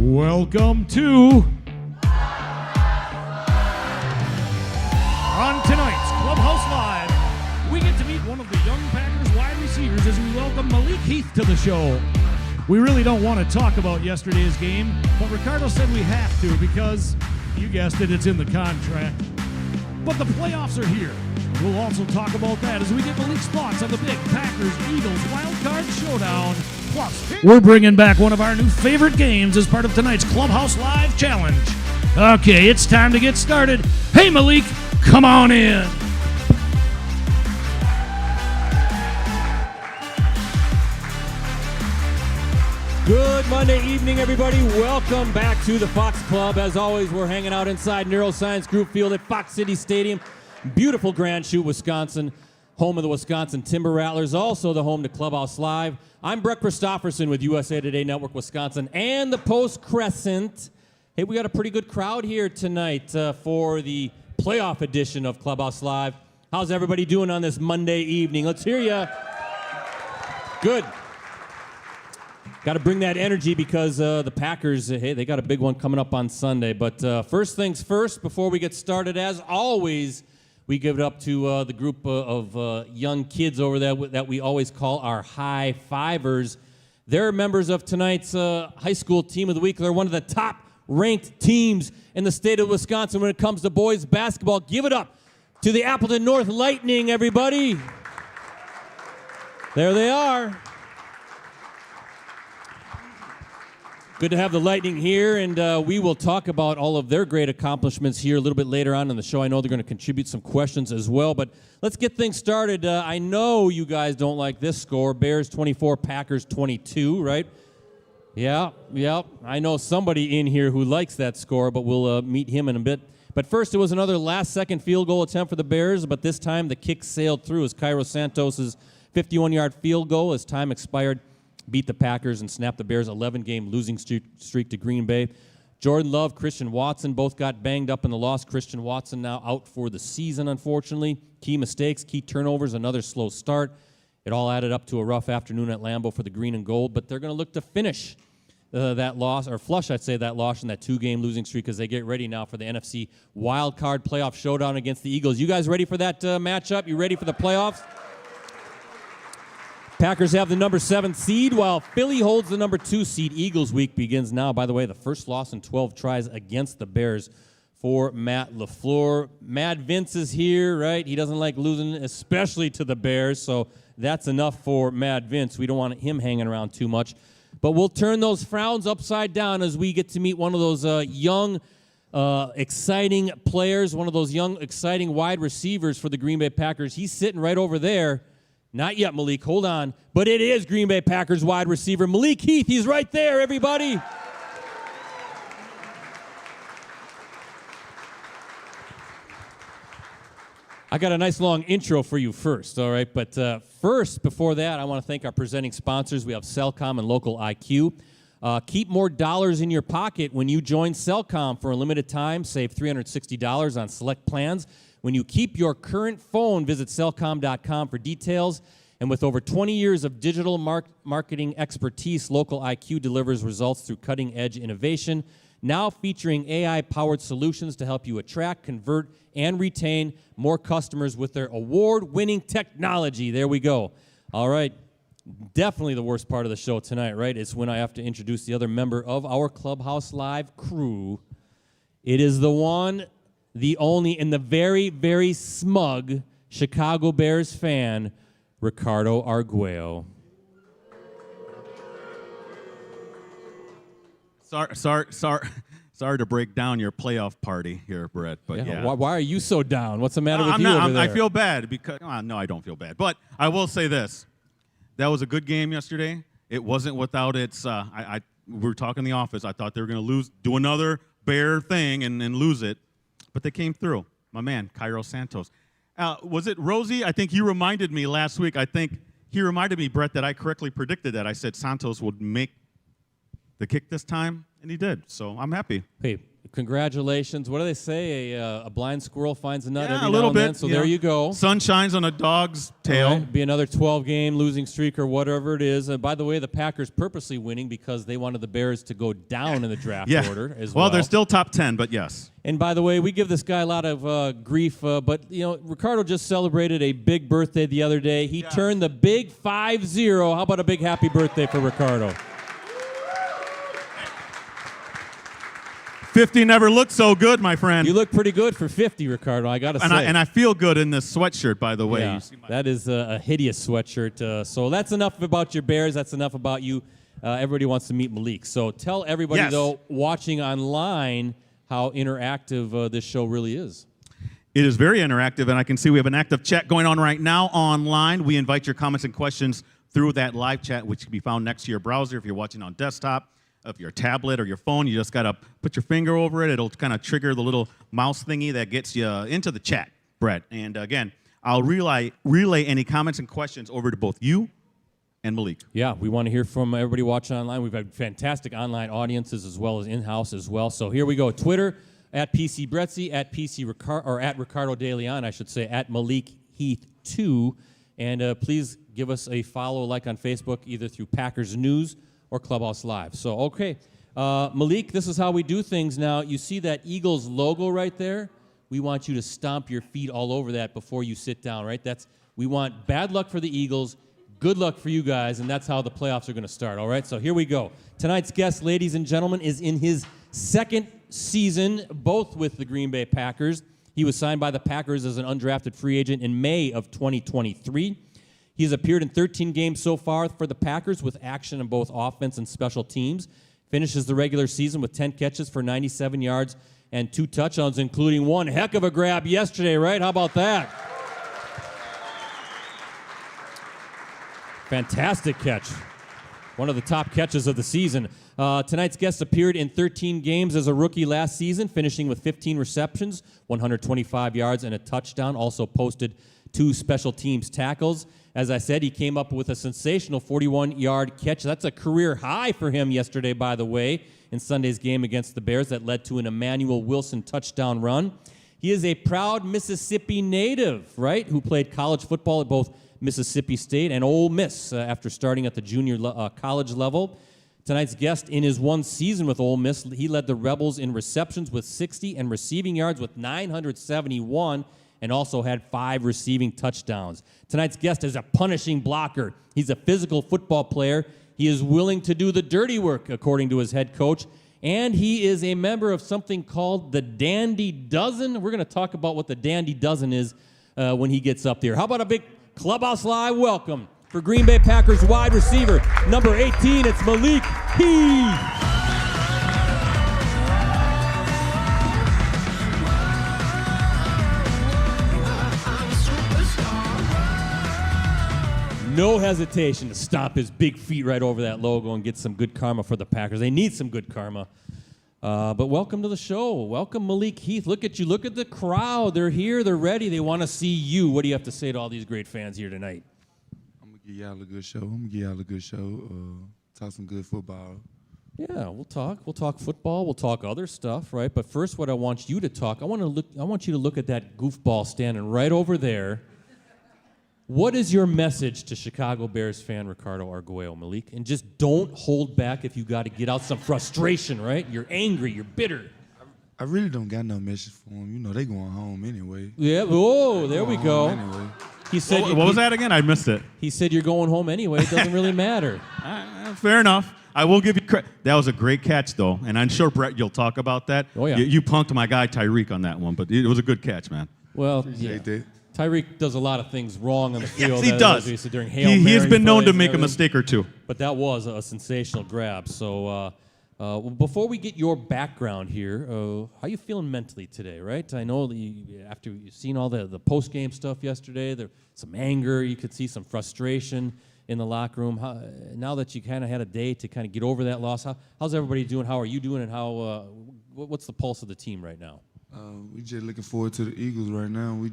Welcome to on tonight's Clubhouse Live, we get to meet one of the young Packers wide receivers as we welcome Malik Heath to the show. We really don't want to talk about yesterday's game, but Ricardo said we have to because, you guessed it, it's in the contract. But the playoffs are here. We'll also talk about that as we get Malik's thoughts on the big Packers-Eagles wildcard showdown. Plus, we're bringing back one of our new favorite games as part of tonight's Clubhouse Live Challenge. Okay, it's time to get started. Hey, Malik, come on in. Good Monday evening, everybody. Welcome back to the Fox Club. As always, we're hanging out inside Neuroscience Group Field at Fox City Stadium. Beautiful Grand Chute, Wisconsin, home of the Wisconsin Timber Rattlers, also the home to Clubhouse Live. I'm Brett Christopherson with USA Today Network Wisconsin and the Post Crescent. Hey, we got a pretty good crowd here tonight for the playoff edition of Clubhouse Live. How's everybody doing on this Monday evening? Let's hear ya. Good. Got to bring that energy because the Packers, hey, they got a big one coming up on Sunday. But first things first, before we get started, as always, we give it up to the group of young kids over there that we always call our high fivers. They're members of tonight's high school team of the week. They're one of the top-ranked teams in the state of Wisconsin when it comes to boys basketball. Give it up to the Appleton North Lightning, everybody. There they are. Good to have the Lightning here, and we will talk about all of their great accomplishments here a little bit later on in the show. I know they're going to contribute some questions as well, but let's get things started. I know you guys don't like this score. Bears 24, Packers 22, right? Yeah. I know somebody in here who likes that score, but we'll meet him in a bit. But first, it was another last-second field goal attempt for the Bears, but this time the kick sailed through as Cairo Santos' 51-yard field goal as time expired beat the Packers and snapped the Bears' 11-game losing streak to Green Bay. Jordan Love, Christian Watson both got banged up in the loss. Christian Watson now out for the season, unfortunately. Key mistakes, key turnovers, another slow start. It all added up to a rough afternoon at Lambeau for the green and gold, but they're going to look to finish that loss, or flush, I'd say, that loss in that two-game losing streak as they get ready now for the NFC wildcard playoff showdown against the Eagles. You guys ready for that matchup? You ready for the playoffs? Packers have the number 7 seed, while Philly holds the number 2 seed. Eagles week begins now. By the way, the first loss in 12 tries against the Bears for Matt LaFleur. Mad Vince is here, right? He doesn't like losing, especially to the Bears, so that's enough for Mad Vince. We don't want him hanging around too much. But we'll turn those frowns upside down as we get to meet one of those young, exciting players, one of those young, exciting wide receivers for the Green Bay Packers. He's sitting right over there. Not yet, Malik. Hold on. But it is Green Bay Packers wide receiver Malik Heath. He's right there, everybody. I got a nice long intro for you first, all right? But first, before that, I want to thank our presenting sponsors. We have Cellcom and Local IQ. Keep more dollars in your pocket when you join Cellcom for a limited time. Save $360 on select plans. When you keep your current phone, visit cellcom.com for details. And with over 20 years of digital marketing expertise, Local IQ delivers results through cutting-edge innovation, now featuring AI-powered solutions to help you attract, convert, and retain more customers with their award-winning technology. There we go. All right. Definitely the worst part of the show tonight, right? It's when I have to introduce the other member of our Clubhouse Live crew. It is the one, the only, and the very, very smug Chicago Bears fan, Ricardo Arguello. Sorry to break down your playoff party here, Brett. But yeah. Why are you so down? What's the matter with you over there? I feel bad because no, I don't feel bad. But I will say this: that was a good game yesterday. It wasn't without its. We were talking in the office. I thought they were going to do another Bear thing and lose it. But they came through. My man, Cairo Santos. Was it Rosie? I think he reminded me last week. I think he reminded me, Brett, that I correctly predicted that. I said Santos would make the kick this time, and he did. So I'm happy. Hey, Congratulations. What do they say? A blind squirrel finds a nut Yeah, every a now little and bit. then. So there you go. Sun shines on a dog's tail. Right, be another 12-game losing streak or whatever it is. By the way, the Packers purposely winning because they wanted the Bears to go down in the draft order as well. Well, they're still top 10, but yes. And by the way, we give this guy a lot of grief, but Ricardo just celebrated a big birthday the other day. He turned the big 5-0. How about a big happy birthday for Ricardo? 50 never looked so good, my friend. You look pretty good for 50, Ricardo, I got to say. And I feel good in this sweatshirt, by the way. Yeah, that is a hideous sweatshirt. So that's enough about your Bears. That's enough about you. Everybody wants to meet Malik. So tell everybody, though, watching online how interactive this show really is. It is very interactive, and I can see we have an active chat going on right now online. We invite your comments and questions through that live chat, which can be found next to your browser if you're watching on desktop. If your tablet or your phone, you just got to put your finger over it. It'll kind of trigger the little mouse thingy that gets you into the chat, Brett. And again, I'll relay any comments and questions over to both you and Malik. Yeah, we want to hear from everybody watching online. We've had fantastic online audiences as well as in-house as well. So here we go. Twitter, at PC Bretzi, at PC Ricardo, or at Ricardo De Leon, I should say, at Malik Heath 2. And please give us a follow, like on Facebook, either through Packers News or Clubhouse Live. So, okay. Malik, this is how we do things now. You see that Eagles logo right there? We want you to stomp your feet all over that before you sit down, right? We want bad luck for the Eagles, good luck for you guys, and that's how the playoffs are going to start, all right? So here we go. Tonight's guest, ladies and gentlemen, is in his second season, both with the Green Bay Packers. He was signed by the Packers as an undrafted free agent in May of 2023. He's appeared in 13 games so far for the Packers with action in both offense and special teams. Finishes the regular season with 10 catches for 97 yards and 2 touchdowns, including one heck of a grab yesterday, right? How about that? Fantastic catch. One of the top catches of the season. Tonight's guest appeared in 13 games as a rookie last season, finishing with 15 receptions, 125 yards, and a touchdown. Also posted 2 special teams tackles. As I said, he came up with a sensational 41-yard catch. That's a career high for him yesterday, by the way, in Sunday's game against the Bears that led to an Emmanuel Wilson touchdown run. He is a proud Mississippi native, right, who played college football at both Mississippi State and Ole Miss after starting at the junior college level. Tonight's guest, in his one season with Ole Miss, he led the Rebels in receptions with 60 and receiving yards with 971, and also had 5 receiving touchdowns. Tonight's guest is a punishing blocker. He's a physical football player. He is willing to do the dirty work, according to his head coach, and he is a member of something called the Dandy Dozen. We're going to talk about what the Dandy Dozen is when he gets up there. How about a big Clubhouse Live welcome for Green Bay Packers wide receiver, number 18, it's Malik Heath. No hesitation to stomp his big feet right over that logo and get some good karma for the Packers. They need some good karma. But welcome to the show. Welcome, Malik Heath. Look at you. Look at the crowd. They're here. They're ready. They want to see you. What do you have to say to all these great fans here tonight? I'm going to give y'all a good show. Talk some good football. Yeah, we'll talk. We'll talk football. We'll talk other stuff, right? But first, what I want you to talk, I want you to look at that goofball standing right over there. What is your message to Chicago Bears fan Ricardo Arguello, Malik? And just don't hold back if you got to get out some frustration, right? You're angry, you're bitter. I really don't got no message for them. You know, they going home anyway. Yeah, oh, there we go. Anyway. He said, What was that again? I missed it. He said you're going home anyway. It doesn't really matter. Fair enough. I will give you credit. That was a great catch, though, and I'm sure, Brett, you'll talk about that. Oh, yeah. You punked my guy Tyreek on that one, but it was a good catch, man. Well, Appreciate that. Tyreek does a lot of things wrong on the field. Yes, he does. During Hail He has Mary been known to plays make a and mistake or two. But that was a sensational grab. So before we get your background here, how you feeling mentally today, right? I know that after you've seen all the post-game stuff yesterday, there's some anger. You could see some frustration in the locker room. Now that you kind of had a day to kind of get over that loss, how's everybody doing? How are you doing? And what's the pulse of the team right now? We just looking forward to the Eagles right now. We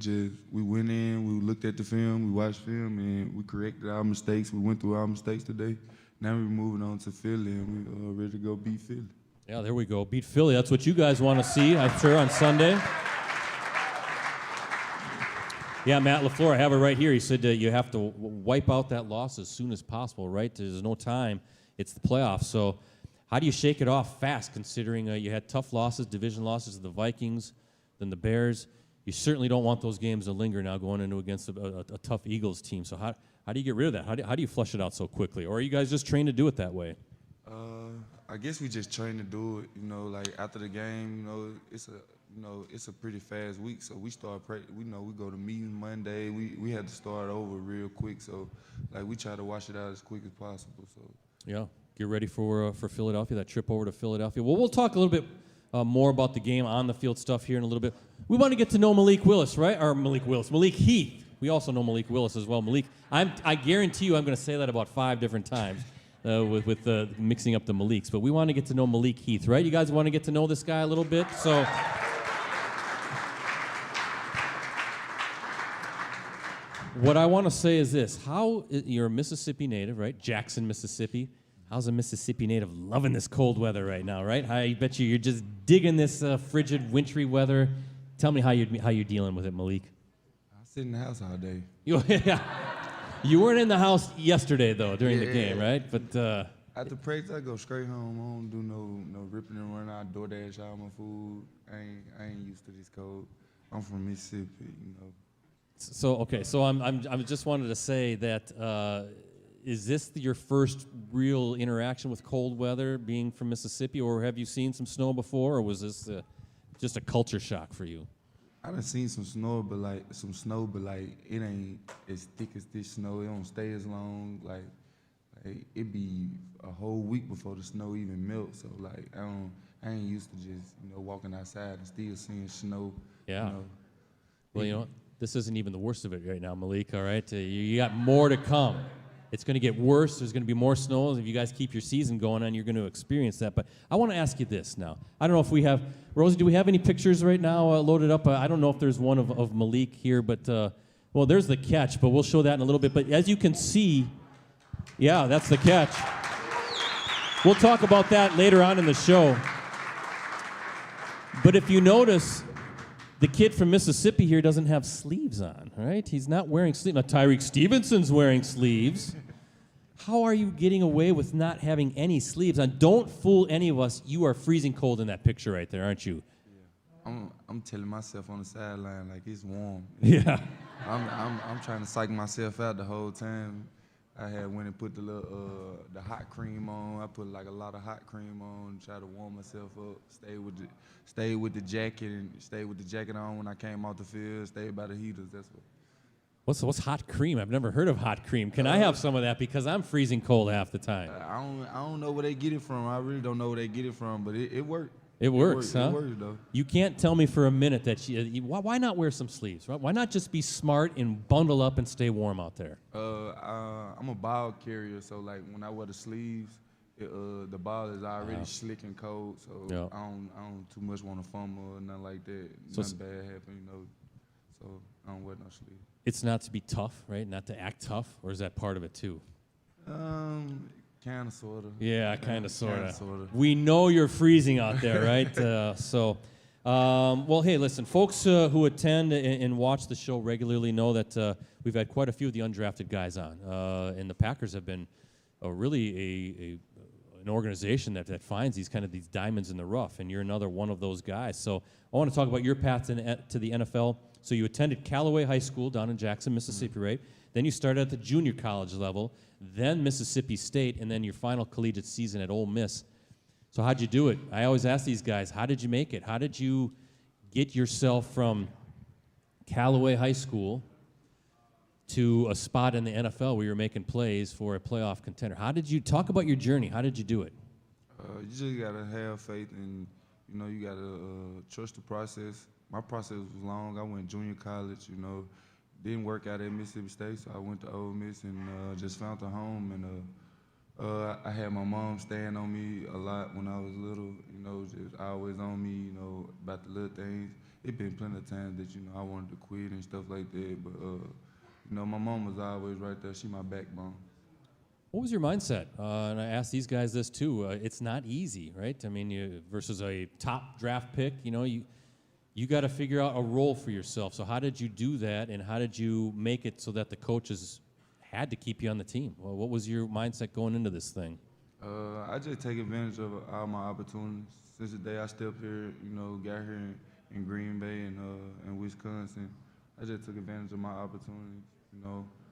went in, we looked at the film, we watched film, and we corrected our mistakes. We went through our mistakes today. Now we're moving on to Philly, and we're ready to go beat Philly. Yeah, there we go. Beat Philly. That's what you guys want to see, I'm sure, on Sunday. Yeah, Matt LaFleur, I have it right here. He said you have to wipe out that loss as soon as possible, right? There's no time. It's the playoffs. So how do you shake it off fast, considering you had tough losses, division losses to the Vikings, then the Bears? You certainly don't want those games to linger now going into against a tough Eagles team. So how do you get rid of that? How do you flush it out so quickly? Or are you guys just trained to do it that way? I guess we just train to do it. Like after the game, it's a pretty fast week. So we start we go to meeting Monday. We had to start over real quick. So like we try to wash it out as quick as possible. So yeah, get ready for Philadelphia. That trip over to Philadelphia. Well, we'll talk a little bit more about the game on the field stuff here in a little bit. We want to get to know Malik Heath. We also know Malik Willis as well. Malik, I guarantee you I'm going to say that about 5 different times with mixing up the Maliks. But we want to get to know Malik Heath, right? You guys want to get to know this guy a little bit? So what I want to say is this. You're a Mississippi native, right? Jackson, Mississippi. How's a Mississippi native loving this cold weather right now, right? I bet you're just digging this frigid, wintry weather. Tell me how you're dealing with it, Malik. I sit in the house all day. You weren't in the house yesterday, though, during the game, right? But after practice, I go straight home. I don't do no ripping and running out, DoorDash all my food. I ain't used to this cold. I'm from Mississippi, So I'm just wanted to say that is this your first real interaction with cold weather, being from Mississippi, or have you seen some snow before, or was this just a culture shock for you? I done seen some snow, but it ain't as thick as this snow. It don't stay as long. Like it be a whole week before the snow even melts. So like I ain't used to just walking outside and still seeing snow. Yeah. Well, this isn't even the worst of it right now, Malik. All right, you got more to come. It's going to get worse. There's going to be more snow. If you guys keep your season going on, you're going to experience that. But I want to ask you this now. I don't know if we have, Rosie, do we have any pictures right now loaded up? I don't know if there's one of Malik here, but, well, there's the catch, but we'll show that in a little bit. But as you can see, yeah, that's the catch. We'll talk about that later on in the show. But if you notice, the kid from Mississippi here doesn't have sleeves on, right? He's not wearing sleeves. Now, Tyreek Stevenson's wearing sleeves. How are you getting away with not having any sleeves on? Don't fool any of us. You are freezing cold in that picture right there, aren't you? Yeah. I'm telling myself on the sideline like it's warm. Yeah. I'm trying to psych myself out the whole time. I had went and put the hot cream on. I put like a lot of hot cream on, try to warm myself up. Stay with the jacket on when I came off the field. Stayed by the heaters. That's what. What's hot cream? I've never heard of hot cream. Can I have some of that, because I'm freezing cold half the time? I don't know where they get it from. I really don't know where they get it from, but it worked. It works, huh? It works, though. You can't tell me for a minute that why not wear some sleeves? Right? Why not just be smart and bundle up and stay warm out there? I'm a ball carrier, so like when I wear the sleeves, the ball is already slick and cold, so yeah. I don't too much want to fumble or nothing like that. Nothing bad happen, So I don't wear no sleeves. It's not to be tough, right? Not to act tough, or is that part of it too? Kind of, sort of. Yeah, kind of, sort of. Sort of. We know you're freezing out there, right? Well, hey, listen, folks who attend and watch the show regularly know that we've had quite a few of the undrafted guys on, and the Packers have been really an organization that finds these diamonds in the rough, and you're another one of those guys. So I want to talk about your path to the NFL. So you attended Callaway High School down in Jackson, Mississippi, right? Then you started at the junior college level, then Mississippi State, and then your final collegiate season at Ole Miss. So how'd you do it? I always ask these guys, how did you make it? How did you get yourself from Callaway High School to a spot in the NFL where you're making plays for a playoff contender? How did you talk about your journey? How did you do it? You just gotta have faith, and you gotta trust the process. My process was long. I went junior college, didn't work out at Mississippi State, so I went to Ole Miss and just found a home. And I had my mom staying on me a lot when I was little, just always on me, about the little things. It been plenty of times that, I wanted to quit and stuff like that, but, my mom was always right there. She my backbone. What was your mindset? And I asked these guys this too. It's not easy, right? I mean, versus a top draft pick, you got to figure out a role for yourself. So how did you do that, and how did you make it so that the coaches had to keep you on the team? Well, what was your mindset going into this thing? I just take advantage of all my opportunities. Since the day I stepped here, got here in Green Bay and Wisconsin, I just took advantage of my opportunities.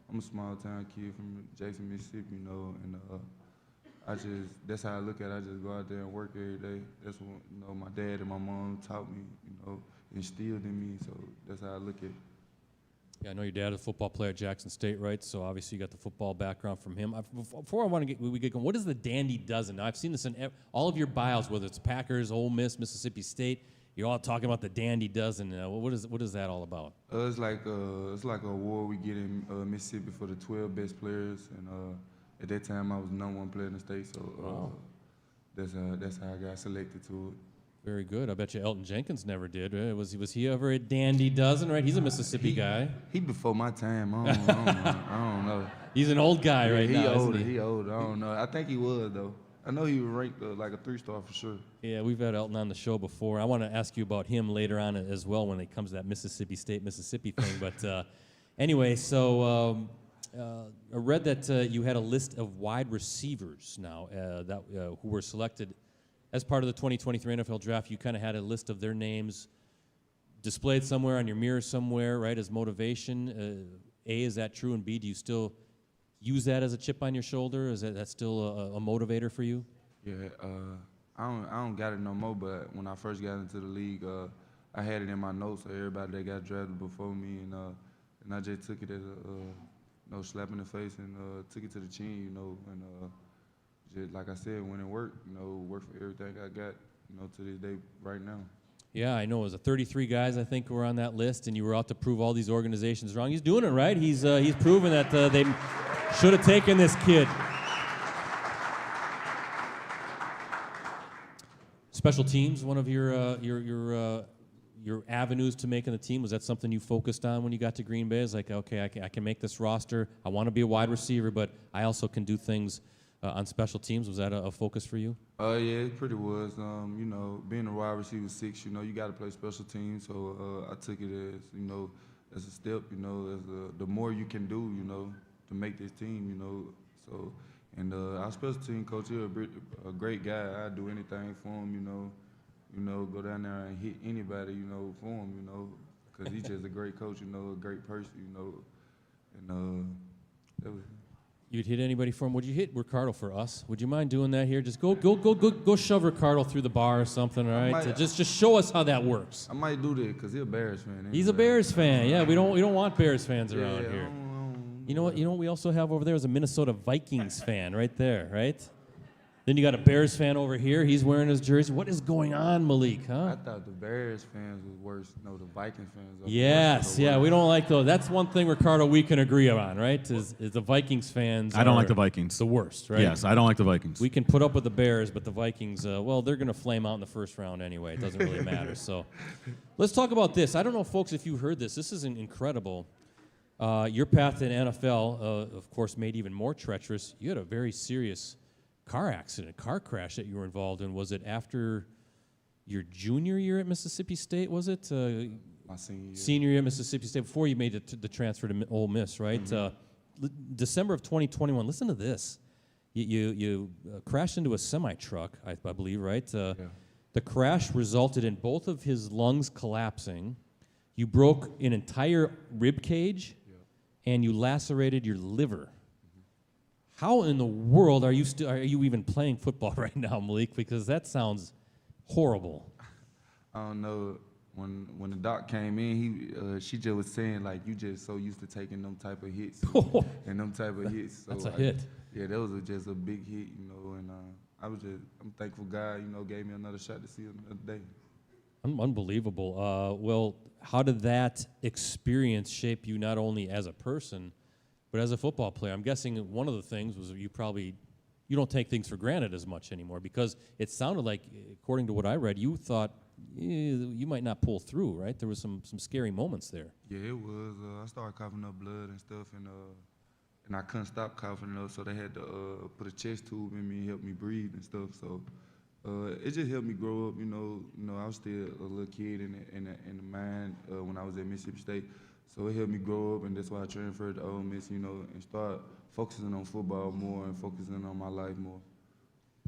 I'm a small town kid from Jackson, Mississippi, and that's how I look at it. I just go out there and work every day. That's what, my dad and my mom taught me, instilled in me, so that's how I look at it. Yeah, I know your dad is a football player at Jackson State, right? So obviously you got the football background from him. Before we get going, what is the Dandy Dozen? Now, I've seen this in all of your bios, whether it's Packers, Ole Miss, Mississippi State. You're all talking about the Dandy Dozen. What is that all about? It's like an award we get in Mississippi for the 12 best players, and at that time I was the #1 player in the state, so Wow. That's how I got selected to it. Very good. I bet you Elton Jenkins never did. Right? Was he ever a Dandy Dozen? Right? He's a Mississippi guy. He before my time. I don't know. He's an old guy right now. Older. Isn't he? He older. I don't know. I think he was though. I know he was ranked like a 3-star for sure. Yeah, we've had Elton on the show before. I want to ask you about him later on as well when it comes to that Mississippi State, Mississippi thing. But anyway, so I read that you had a list of wide receivers now who were selected as part of the 2023 NFL Draft. You kind of had a list of their names displayed somewhere on your mirror somewhere, right, as motivation. A, is that true? And B, do you still use that as a chip on your shoulder? Is that still a motivator for you? Yeah, I don't got it no more. But when I first got into the league, I had it in my notes. So everybody that got drafted before me, and I just took it as a slap in the face and took it to the chin, and just like I said, when it worked, worked for everything I got, to this day right now. Yeah, I know. It was 33 guys, I think, who were on that list, and you were out to prove all these organizations wrong. He's doing it right. He's proven that they should have taken this kid. Special teams, one of your avenues to making the team. Was that something you focused on when you got to Green Bay? It's like, okay, I can make this roster. I want to be a wide receiver, but I also can do things on special teams. Was that a focus for you? Yeah, it pretty was. Being a wide receiver 6, you got to play special teams. So I took it as a step. As the more you can do, to make this team. So, and our special team coach is a great guy. I'd do anything for him. Go down there and hit anybody. For him. Because he's just a great coach. A great person. And that was. You'd hit anybody for him. Would you hit Ricardo for us? Would you mind doing that here? Just go shove Ricardo through the bar or something, all right? Just show us how that works. I might do that because he's a Bears fan. Anyway. He's a Bears fan. Yeah, we don't want Bears fans around here. You know what we also have over there is a Minnesota Vikings fan right there, right? Then you got a Bears fan over here. He's wearing his jersey. What is going on, Malik, huh? I thought the Bears fans was worse. No, the Vikings fans are Yes, yeah, we don't like those. That's one thing, Ricardo, we can agree on, right? Is the Vikings fans I don't like the Vikings. The worst, right? Yes, I don't like the Vikings. We can put up with the Bears, but the Vikings, they're going to flame out in the first round anyway. It doesn't really matter. So let's talk about this. I don't know, folks, if you heard this. This is incredible. Your path to the NFL, of course, made even more treacherous. You had a very serious car crash that you were involved in. Was it after your junior year at Mississippi State, was it? My senior year. Senior year at Mississippi State, before you made the transfer to Ole Miss, right? Mm-hmm. December of 2021, listen to this. You crashed into a semi-truck, I believe, right? Yeah. The crash resulted in both of his lungs collapsing. You broke an entire rib cage, and you lacerated your liver. How in the world are you even playing football right now, Malik? Because that sounds horrible. I don't know. When the doc came in, she just was saying like you just so used to taking them type of hits and them type of hits. So that's a hit. Yeah, that was just a big hit, and I'm thankful God, gave me another shot to see another day. Unbelievable. Well, how did that experience shape you not only as a person, but as a football player? I'm guessing one of the things was you don't take things for granted as much anymore, because it sounded like, according to what I read, you thought you might not pull through, right? There was some scary moments there. Yeah, it was. I started coughing up blood and stuff, and and I couldn't stop coughing enough, so they had to put a chest tube in me and help me breathe and stuff. So it just helped me grow up. You know, I was still a little kid in the mind when I was at Mississippi State. So it helped me grow up, and that's why I transferred to Ole Miss. You know, and start focusing on football more and focusing on my life more.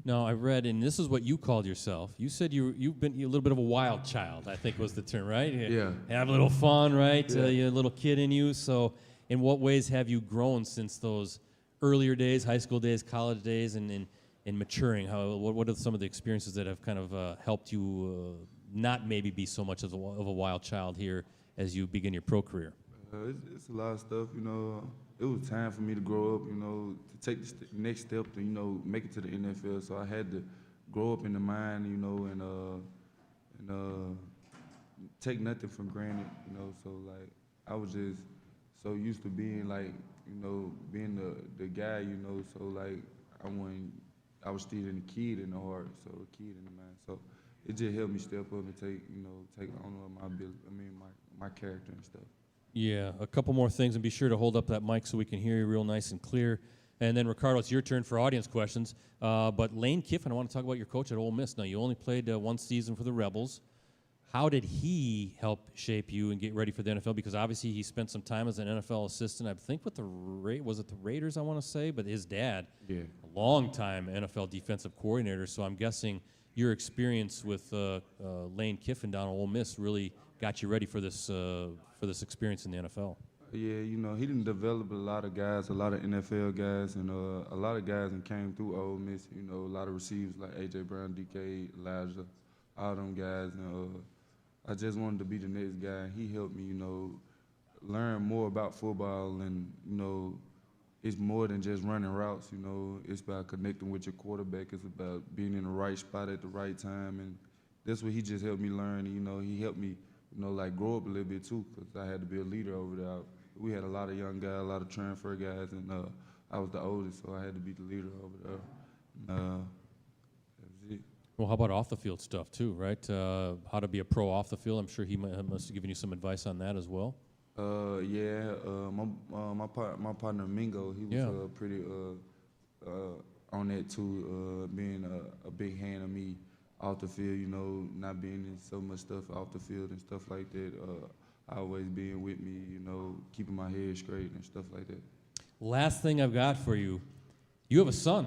Now, I read, and this is what you called yourself. You said you've been a little bit of a wild child, I think was the term, right? Yeah. Have a little fun, right? Yeah. You're a little kid in you. So in what ways have you grown since those earlier days, high school days, college days, and in maturing? What are some of the experiences that have kind of helped you not maybe be so much of a wild child here as you begin your pro career? It's a lot of stuff, you know. It was time for me to grow up, you know, to take the next step to, you know, make it to the NFL. So I had to grow up in the mind, you know, and take nothing for granted, you know. So like I was just so used to being like, you know, being the guy, you know. So like I was still in the kid in the heart, so a kid in the mind. So it just helped me step up and take on my ability. I mean my character and stuff. Yeah, a couple more things, and be sure to hold up that mic so we can hear you real nice and clear. And then, Ricardo, it's your turn for audience questions. But Lane Kiffin, I want to talk about your coach at Ole Miss. Now, you only played one season for the Rebels. How did he help shape you and get ready for the NFL? Because obviously he spent some time as an NFL assistant, I think with the Raiders, I want to say, but his dad, a long-time NFL defensive coordinator. So I'm guessing your experience with Lane Kiffin down at Ole Miss really got you ready for this experience in the NFL. Yeah, you know, he didn't develop a lot of guys, a lot of NFL guys, and a lot of guys that came through Ole Miss, you know, a lot of receivers like A.J. Brown, D.K., Elijah, all them guys. And I just wanted to be the next guy. He helped me, you know, learn more about football, and, you know, it's more than just running routes, you know. It's about connecting with your quarterback. It's about being in the right spot at the right time, and that's what he just helped me learn. You know, he helped me, you know, like grow up a little bit too, because I had to be a leader over there. We had a lot of young guys, a lot of transfer guys, and I was the oldest, so I had to be the leader over there. That was it. Well, how about off the field stuff too, right? How to be a pro off the field? I'm sure he must have given you some advice on that as well. My partner Mingo, he was pretty on that too, being a big hand of me off the field, you know, not being in so much stuff off the field and stuff like that. Always being with me, you know, keeping my head straight and stuff like that. Last thing I've got for you, you have a son.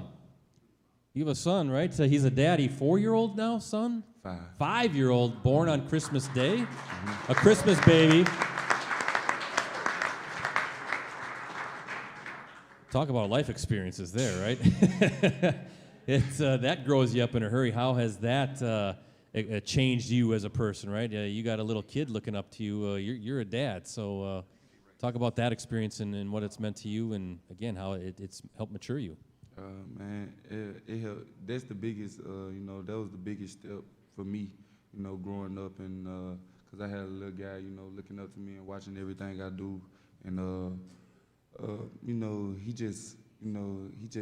You have a son, right? So he's a daddy. 4-year-old now, son? 5-year-old, born on Christmas Day. A Christmas baby. Talk about life experiences there, right? It's that grows you up in a hurry. How has that changed you as a person, right? You got a little kid looking up to you. You're a dad, so talk about that experience and what it's meant to you, and again, how it's helped mature you. Man, it helped. That's the biggest, you know, that was the biggest step for me, you know, growing up, and because I had a little guy, you know, looking up to me and watching everything I do, and you know, he just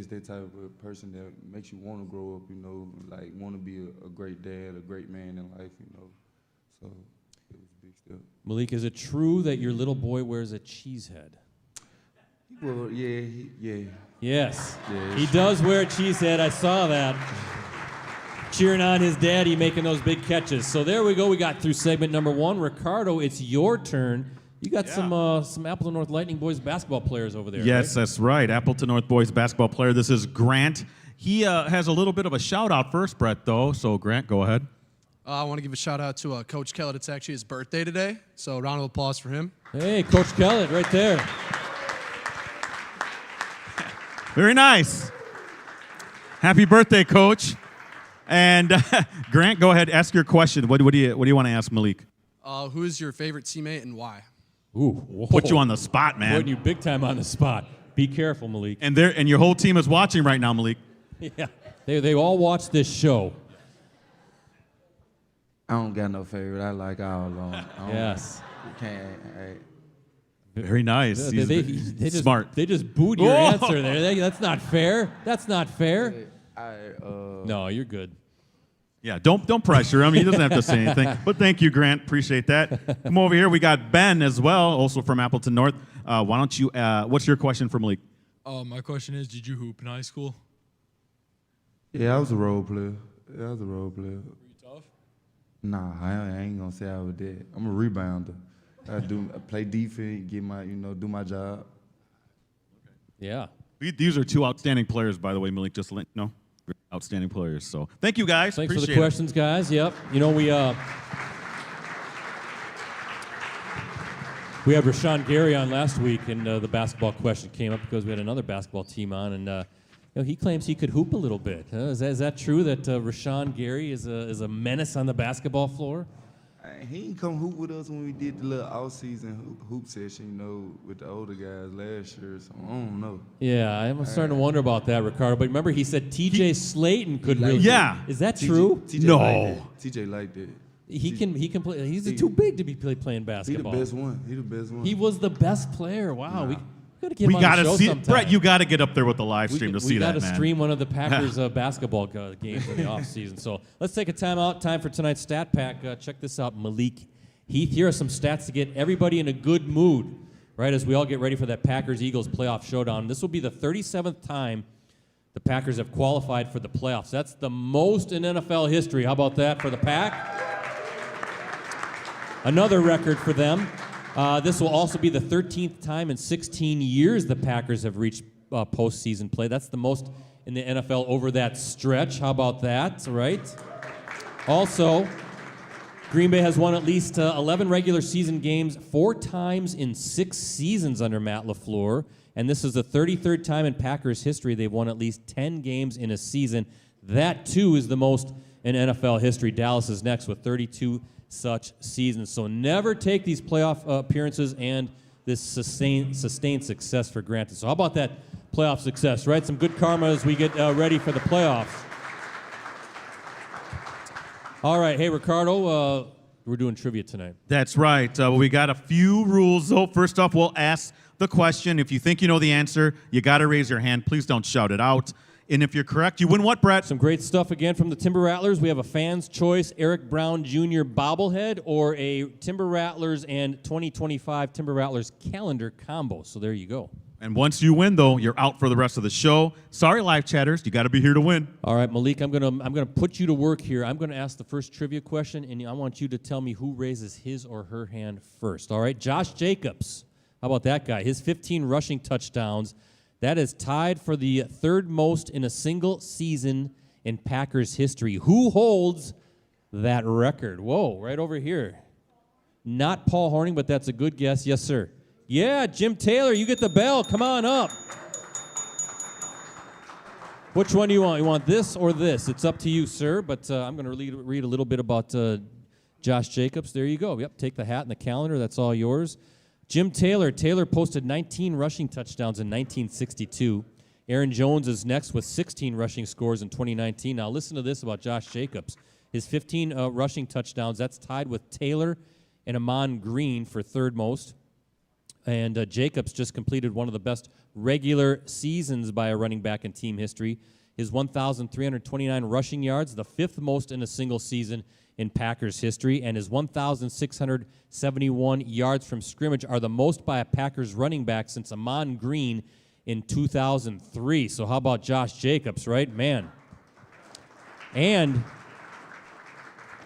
that type of person that makes you want to grow up, you know, like want to be a great dad, a great man in life, you know. So it was a big step. Malik, is it true that your little boy wears a cheese head? Well, yeah. Yes, Yeah, he does wear a cheese head. I saw that. Cheering on his daddy making those big catches. So there we go. We got through segment number 1. Ricardo, it's your turn. You got some Appleton North Lightning boys basketball players over there. Yes, right? that's right. Appleton North boys basketball player. This is Grant. He has a little bit of a shout out first, Brett, though. So Grant, go ahead. I want to give a shout out to Coach Kellett. It's actually his birthday today, so a round of applause for him. Hey, Coach Kellett, right there. Very nice. Happy birthday, Coach. And Grant, go ahead. Ask your question. What do you want to ask Malik? Who is your favorite teammate and why? Ooh, whoa. Put you on the spot, man. Putting you big time on the spot. Be careful, Malik. And your whole team is watching right now, Malik. Yeah, they all watch this show. I don't got no favorite. I like all of them. Yes. You can't. Very nice. They He's smart. They just booed your answer there. That's not fair. That's not fair. No, you're good. Yeah, don't pressure him. He doesn't have to say anything. But thank you, Grant. Appreciate that. Come over here. We got Ben as well, also from Appleton North. Why don't you? What's your question for Malik? My question is, did you hoop in high school? Yeah, I was a role player. Were you tough? Nah, I ain't gonna say I was that. I'm a rebounder. I play defense, do my job. Yeah. These are two outstanding players, by the way, Malik. Just to let you know, outstanding players. So thank you, guys. Thanks Appreciate for the questions, guys. Yep. You know, we had Rashawn Gary on last week, and the basketball question came up because we had another basketball team on, and he claims he could hoop a little bit. Is that true that Rashawn Gary is a menace on the basketball floor? He ain't come hoop with us when we did the little off-season hoop session, with the older guys last year. So I don't know. Yeah, I'm starting to wonder about that, Ricardo. But remember, he said T.J. Slayton could really. Yeah. Is that true? TJ No. Like that. TJ like that. He can play. He's too big to be playing He basketball. the best one. He was the best player. Wow, we gotta get him We on the gotta show see sometime. Brett. You got to get up there with the live stream to see that, We got man. to stream one of the Packers basketball games in the offseason. So let's take a timeout. Time for tonight's stat pack. Check this out, Malik Heath. Here are some stats to get everybody in a good mood, right, as we all get ready for that Packers-Eagles playoff showdown. This will be the 37th time the Packers have qualified for the playoffs. That's the most in NFL history. How about that for the Pack? Another record for them. This will also be the 13th time in 16 years the Packers have reached postseason play. That's the most in the NFL over that stretch. How about that, right? Also, Green Bay has won at least 11 regular season games 4 times in 6 seasons under Matt LaFleur, and this is the 33rd time in Packers history they've won at least 10 games in a season. That, too, is the most in NFL history. Dallas is next with 32 such seasons. So never take these playoff appearances and this sustained success for granted. So how about that playoff success, right? Some good karma as we get ready for the playoffs. All right, hey, Ricardo, we're doing trivia tonight. That's right. We got a few rules, though. First off, we'll ask the question. If you think you know the answer, you got to raise your hand. Please don't shout it out. And if you're correct, you win what, Brett? Some great stuff again from the Timber Rattlers. We have a Fan's Choice Eric Brown Jr. bobblehead or a Timber Rattlers and 2025 Timber Rattlers calendar combo. So there you go. And once you win, though, you're out for the rest of the show. Sorry, live chatters. You got to be here to win. All right, Malik, I'm gonna put you to work here. I'm gonna ask the first trivia question, and I want you to tell me who raises his or her hand first. All right, Josh Jacobs. How about that guy? His 15 rushing touchdowns. That is tied for the 3rd most in a single season in Packers history. Who holds that record? Whoa, right over here. Not Paul Hornung, but that's a good guess. Yes, sir. Yeah, Jim Taylor, you get the bell. Come on up. Which one do you want? You want this or this? It's up to you, sir. But I'm going to read a little bit about Josh Jacobs. There you go. Yep, take the hat and the calendar. That's all yours. Jim Taylor. Taylor posted 19 rushing touchdowns in 1962. Aaron Jones is next with 16 rushing scores in 2019. Now listen to this about Josh Jacobs. His 15 rushing touchdowns, that's tied with Taylor and Amon Green for 3rd most. And Jacobs just completed one of the best regular seasons by a running back in team history. His 1,329 rushing yards, the 5th most in a single season in Packers history, and his 1,671 yards from scrimmage are the most by a Packers running back since Amon Green in 2003. So how about Josh Jacobs, right? Man. And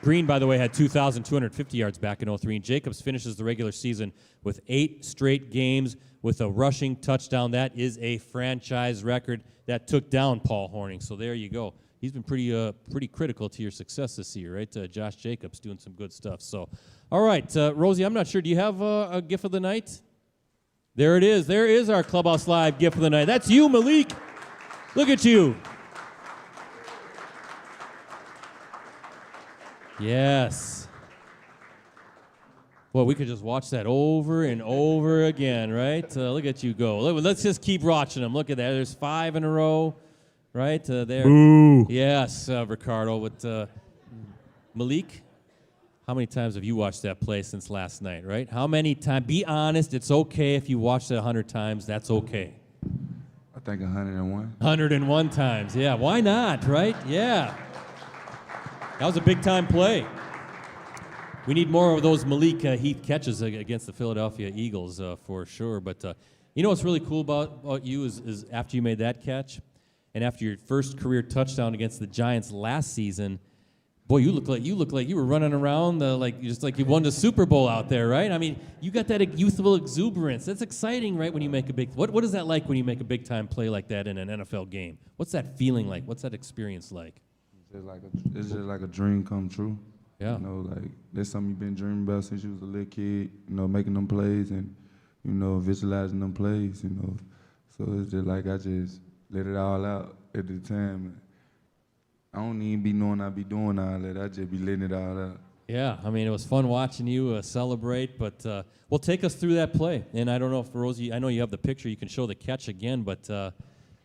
Green, by the way, had 2,250 yards back in 2003, and Jacobs finishes the regular season with 8 straight games with a rushing touchdown. That is a franchise record that took down Paul Hornung. So there you go. He's been pretty critical to your success this year, right? Josh Jacobs doing some good stuff. So, all right, Rosie, I'm not sure. Do you have a gift of the night? There it is. There is our Clubhouse Live gift of the night. That's you, Malik. Look at you. Yes. Well, we could just watch that over and over again, right? Look at you go. Let's just keep watching them. Look at that. There's 5 in a row, right? There. Ooh. Yes, Ricardo. With Malik, how many times have you watched that play since last night, right? How many times? Be honest. It's okay if you watched it 100 times. That's okay. I think 101. 101 times. Yeah, why not, right? Yeah. That was a big-time play. We need more of those Malik Heath catches against the Philadelphia Eagles for sure. But You know what's really cool about you is after you made that catch, and after your first career touchdown against the Giants last season, boy, you look like you were running around just like you won the Super Bowl out there, right? I mean, you got that youthful exuberance. That's exciting, right? When you make a big, what is that like when you make a big time play like that in an NFL game? What's that feeling like? What's that experience like? It's just like a dream come true. Yeah. You know, like that's something you've been dreaming about since you was a little kid. You know, making them plays and visualizing them plays. You know, so it's just like I just let it all out at the time. I don't even be knowing I be doing all that. I just be letting it all out. Yeah, I mean, it was fun watching you celebrate, but well, take us through that play. And I don't know if Rosie, I know you have the picture. You can show the catch again, but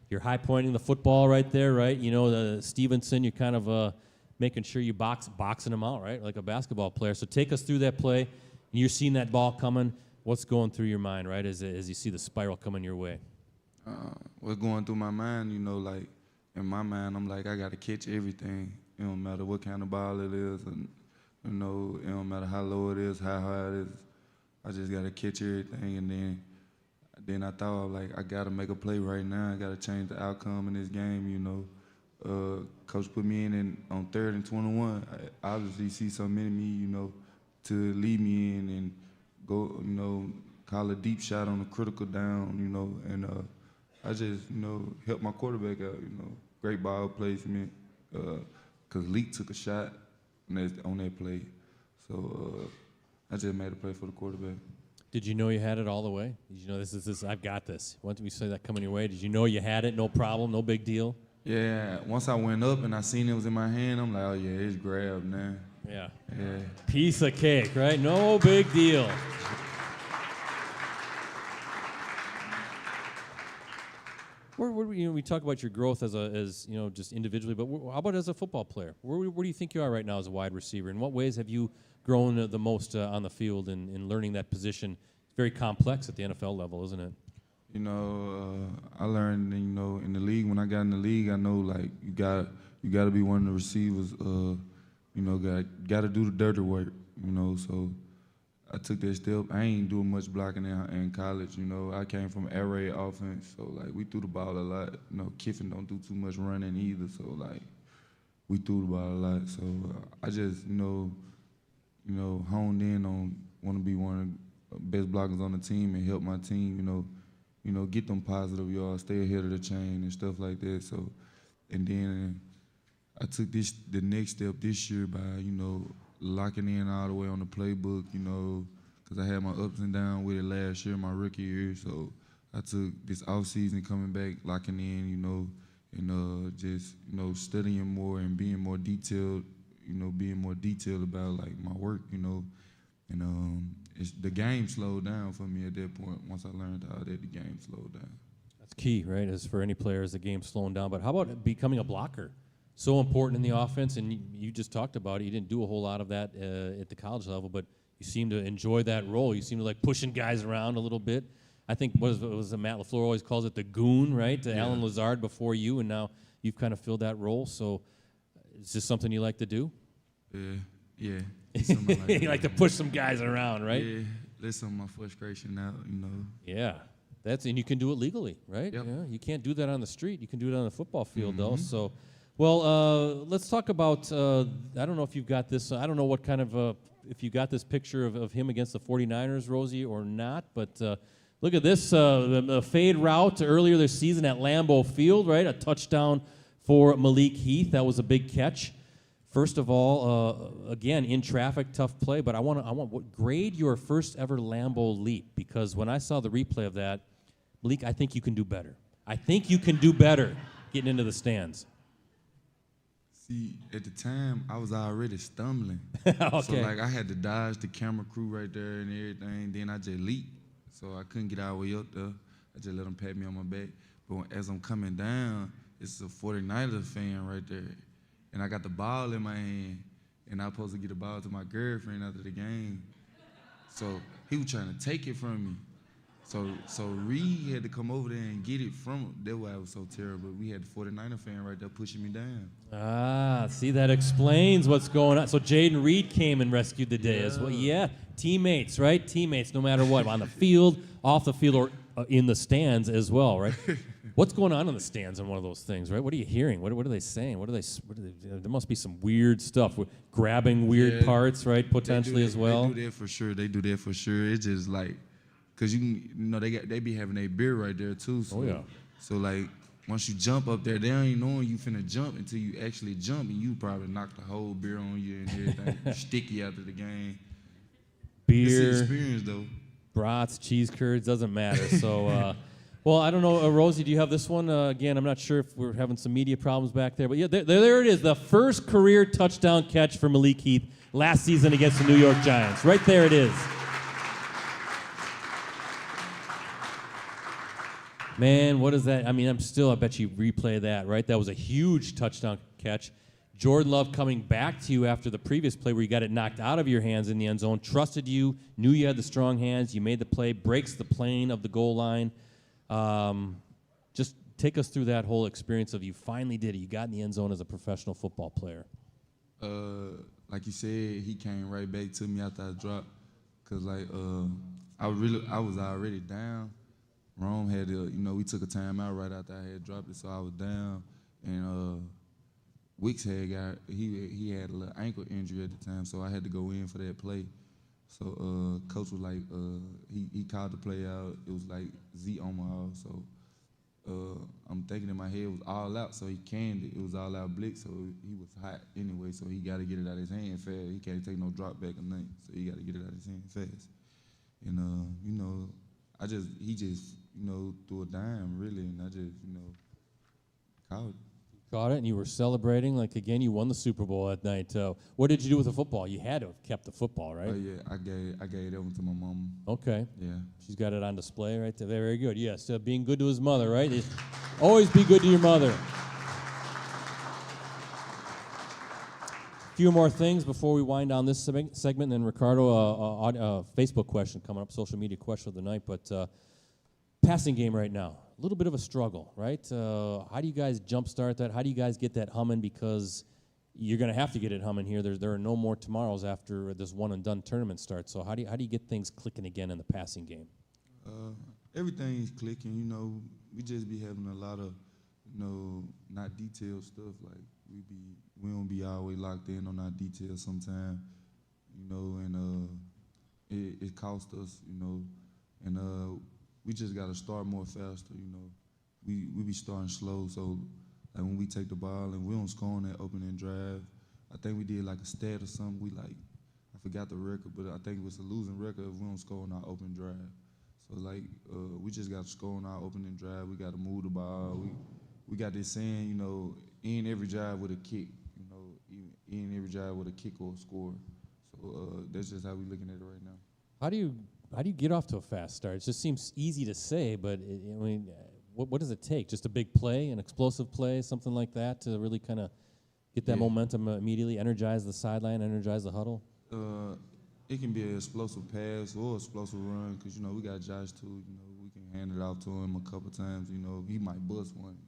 you're high pointing the football right there, right? You know, the Stevenson, you're kind of making sure you boxing him out, right, like a basketball player. So take us through that play. You're seeing that ball coming. What's going through your mind, right, as you see the spiral coming your way? What's going through my mind, you know, like, in my mind, I'm like, I got to catch everything. It don't matter what kind of ball it is, and, you know, it don't matter how low it is, how high it is. I just got to catch everything, and then I thought, like, I got to make a play right now. I got to change the outcome in this game, you know. Coach put me in on 3rd and 21. I obviously see something in me, you know, to lead me in and go, you know, call a deep shot on a critical down, you know, and I just, you know, help my quarterback out, you know. Great ball placement, because Leak took a shot on that play. So I just made a play for the quarterback. Did you know you had it all the way? Did you know this, I've got this? Once we saw that coming your way, did you know you had it, no problem, no big deal? Yeah, once I went up and I seen it was in my hand, I'm like, oh yeah, it's grabbed now. Yeah. Yeah. Piece of cake, right? No big deal. We talk about your growth as you know, just individually, but how about as a football player? Where do you think you are right now as a wide receiver? In what ways have you grown the most on the field in learning that position? It's very complex at the NFL level, isn't it? You know, I learned, you know, in the league. When I got in the league, I know like you got to be one of the receivers. You know, got to do the dirty work. You know, so I took that step. I ain't doing much blocking in college, you know. I came from air raid offense, so, like, we threw the ball a lot. You know, Kiffin don't do too much running either, so, like, we threw the ball a lot. So I just, you know, honed in on want to be one of the best blockers on the team and help my team, you know, get them positive yards, stay ahead of the chain and stuff like that. So, and then I took the next step this year by, you know, locking in all the way on the playbook, you know, because I had my ups and downs with it last year, my rookie year. So I took this offseason coming back, locking in, you know, and just, you know, studying more and being more detailed, you know, about, like, my work, you know. And the game slowed down for me at that point. Once I learned how that, the game slowed down. That's key, right, as for any player, is the game slowing down. But how about becoming a blocker? So important in the offense, and you just talked about it. You didn't do a whole lot of that at the college level, but you seem to enjoy that role. You seem to like pushing guys around a little bit. I think what was Matt LaFleur always calls it the goon, right? Yeah. Alan Lazard before you, and now you've kind of filled that role. So is this something you like to do? Yeah. You like to push some guys around, right? Yeah, let some of my frustration out, you know. Yeah. And you can do it legally, right? Yep. Yeah. You can't do that on the street. You can do it on the football field, though. So. Well, let's talk about, I don't know if you've got this, I don't know what kind of, if you got this picture of him against the 49ers, Rosie, or not, but look at this, the fade route earlier this season at Lambeau Field, right? A touchdown for Malik Heath. That was a big catch. First of all, again, in traffic, tough play, but I want grade your first ever Lambeau leap, because when I saw the replay of that, Malik, I think you can do better. I think you can do better getting into the stands. See, at the time, I was already stumbling. Okay. So, like, I had to dodge the camera crew right there and everything. Then I just leaped. So I couldn't get all the way up there. I just let them pat me on my back. But as I'm coming down, it's a 49ers fan right there. And I got the ball in my hand. And I was supposed to get the ball to my girlfriend after the game. So he was trying to take it from me. So Reed had to come over there and get it from him. That's why it was so terrible. We had the 49er fan right there pushing me down. Ah, see, that explains what's going on. So Jaden Reed came and rescued the day as well. Yeah, teammates, right? Teammates, no matter what, on the field, off the field, or in the stands as well, right? What's going on in the stands on one of those things, right? What are you hearing? What are they saying? There must be some weird stuff, grabbing weird parts, right? Potentially as well. They do that for sure. It's just like, cause they be having a beer right there too. So, So like once you jump up there, they ain't knowing you finna jump until you actually jump, and you probably knock the whole beer on you and everything, sticky after the game. Beer, it's an experience though. Brats, cheese curds, doesn't matter. So. Well, I don't know, Rosie, do you have this one? Again, I'm not sure if we're having some media problems back there, but yeah, there it is, the first career touchdown catch for Malik Heath last season against the New York Giants. Right there it is. Man, what is that? I mean, I bet you replay that, right? That was a huge touchdown catch. Jordan Love coming back to you after the previous play where you got it knocked out of your hands in the end zone, trusted you, knew you had the strong hands, you made the play, breaks the plane of the goal line. Just take us through that whole experience of you finally did it. You got in the end zone as a professional football player. Like you said, he came right back to me after I dropped, cause like I was already down. Rome had we took a timeout right after I had dropped it, so I was down, and Wicks he had a little ankle injury at the time, so I had to go in for that play. So coach was like, he called the play out. It was like Z on my arm. So I'm thinking in my head it was all out. So he canned it. It was all out blitz. So he was hot anyway. So he got to get it out of his hand fast. He can't take no drop back or nothing. So he got to get it out of his hand fast. And he just threw a dime really, and I just caught it. Caught it, and you were celebrating like again. You won the Super Bowl that night. What did you do with the football? You had to have kept the football, right? Oh yeah, I gave it over to my mom. Okay. Yeah. She's got it on display right there. Very good. Yes, being good to his mother, right? Always be good to your mother. A few more things before we wind down this segment. Then Ricardo, a Facebook question coming up, social media question of the night, but passing game right now. A little bit of a struggle, right? How do you guys jumpstart that? How do you guys get that humming? Because you're going to have to get it humming here. There are no more tomorrows after this one-and-done tournament starts. So how do you get things clicking again in the passing game? Everything is clicking. We just be having a lot of, not detailed stuff. Like we don't be always locked in on our details sometimes, and it costs us, and we just got to start more faster, We be starting slow, so like when we take the ball and we don't score on that opening drive, I think we did like a stat or something. I forgot the record, but I think it was a losing record if we don't score on our opening drive. So we just got to score on our opening drive. We got to move the ball. We got this saying, end every drive with a kick, end every drive with a kick or a score. So that's just how we looking at it right now. How do you get off to a fast start? It just seems easy to say, but what does it take? Just a big play, an explosive play, something like that to really kind of get that momentum immediately, energize the sideline, energize the huddle? It can be an explosive pass or an explosive run because, we got Josh too. We can hand it off to him a couple times. He might bust one,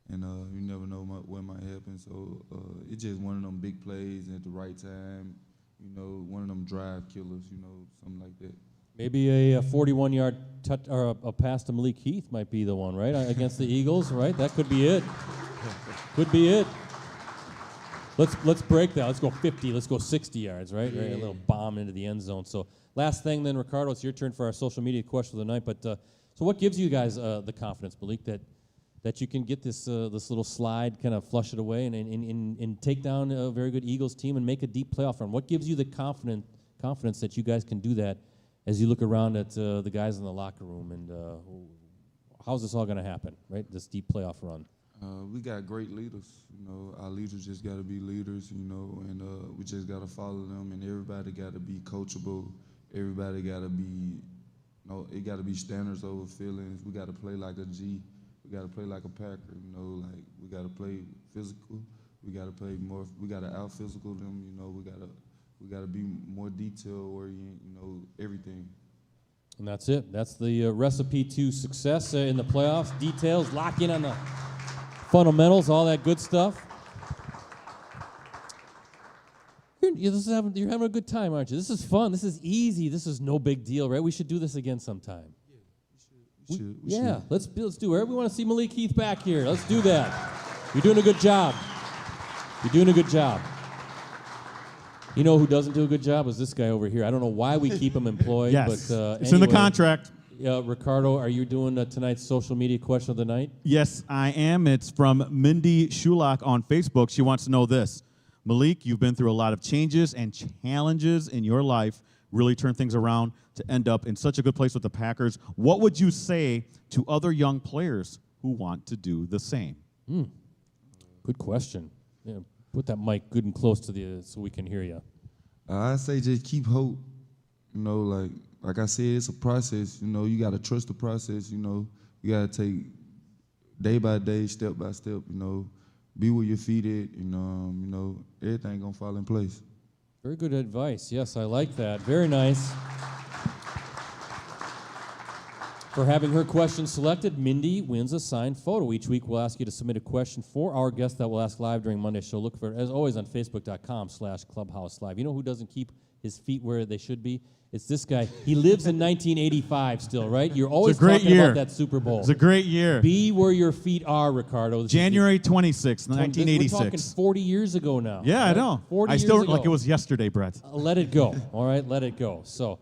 and you never know what might happen. So it's just one of them big plays at the right time. One of them drive killers, something like that. Maybe a 41-yard touch or a pass to Malik Heath might be the one, right? Against the Eagles, right? That could be it. Could be it. Let's break that. Let's go 50. Let's go 60 yards, right? Yeah. Right? A little bomb into the end zone. So last thing then, Ricardo, it's your turn for our social media question of the night. But so what gives you guys the confidence, Malik, that you can get this little slide, kind of flush it away, and take down a very good Eagles team and make a deep playoff run? What gives you the confidence that you guys can do that as you look around at the guys in the locker room? And how's this all going to happen, right, this deep playoff run? We got great leaders. Our leaders just got to be leaders, and we just got to follow them, and everybody got to be coachable. Everybody got to be, it got to be standards over feelings. We got to play like a G. We got to play like a Packer, we got to play physical. We got to play more. We got to out physical them. We got to be more detail oriented. Everything. And that's it. That's the recipe to success in the playoffs. Details, lock in on the fundamentals, all that good stuff. You're having a good time, aren't you? This is fun. This is easy. This is no big deal, right? We should do this again sometime. Yeah, we should. Yeah, let's do it. We want to see Malik Heath back here. Let's do that. You're doing a good job. You're doing a good job. You know who doesn't do a good job is this guy over here. I don't know why we keep him employed. Yes, but it's in the contract. Ricardo, are you doing tonight's social media question of the night? Yes, I am. It's from Mindy Shulak on Facebook. She wants to know this. Malik, you've been through a lot of changes and challenges in your life, really turned things around to end up in such a good place with the Packers. What would you say to other young players who want to do the same? Good question. Yeah, put that mic good and close to the so we can hear you. I say just keep hope. You know, like I said, it's a process. You know, you got to trust the process. You know, you got to take day by day, step by step. You know, be where your feet at. You know, everything gonna fall in place. Very good advice. Yes, I like that. Very nice. For having her question selected, Mindy wins a signed photo. Each week, we'll ask you to submit a question for our guest that we'll ask live during Monday's show. Look for it, as always, on Facebook.com/Clubhouse Live. You know who doesn't keep his feet where they should be? It's this guy. He lives in 1985 still, right? You're always talking about that Super Bowl. It's a great year. Be where your feet are, Ricardo. January 26th, 1986. We're talking 40 years ago now. Yeah, right? I know. 40 I years still ago. like it was yesterday, Brett. Let it go. All right, let it go. So,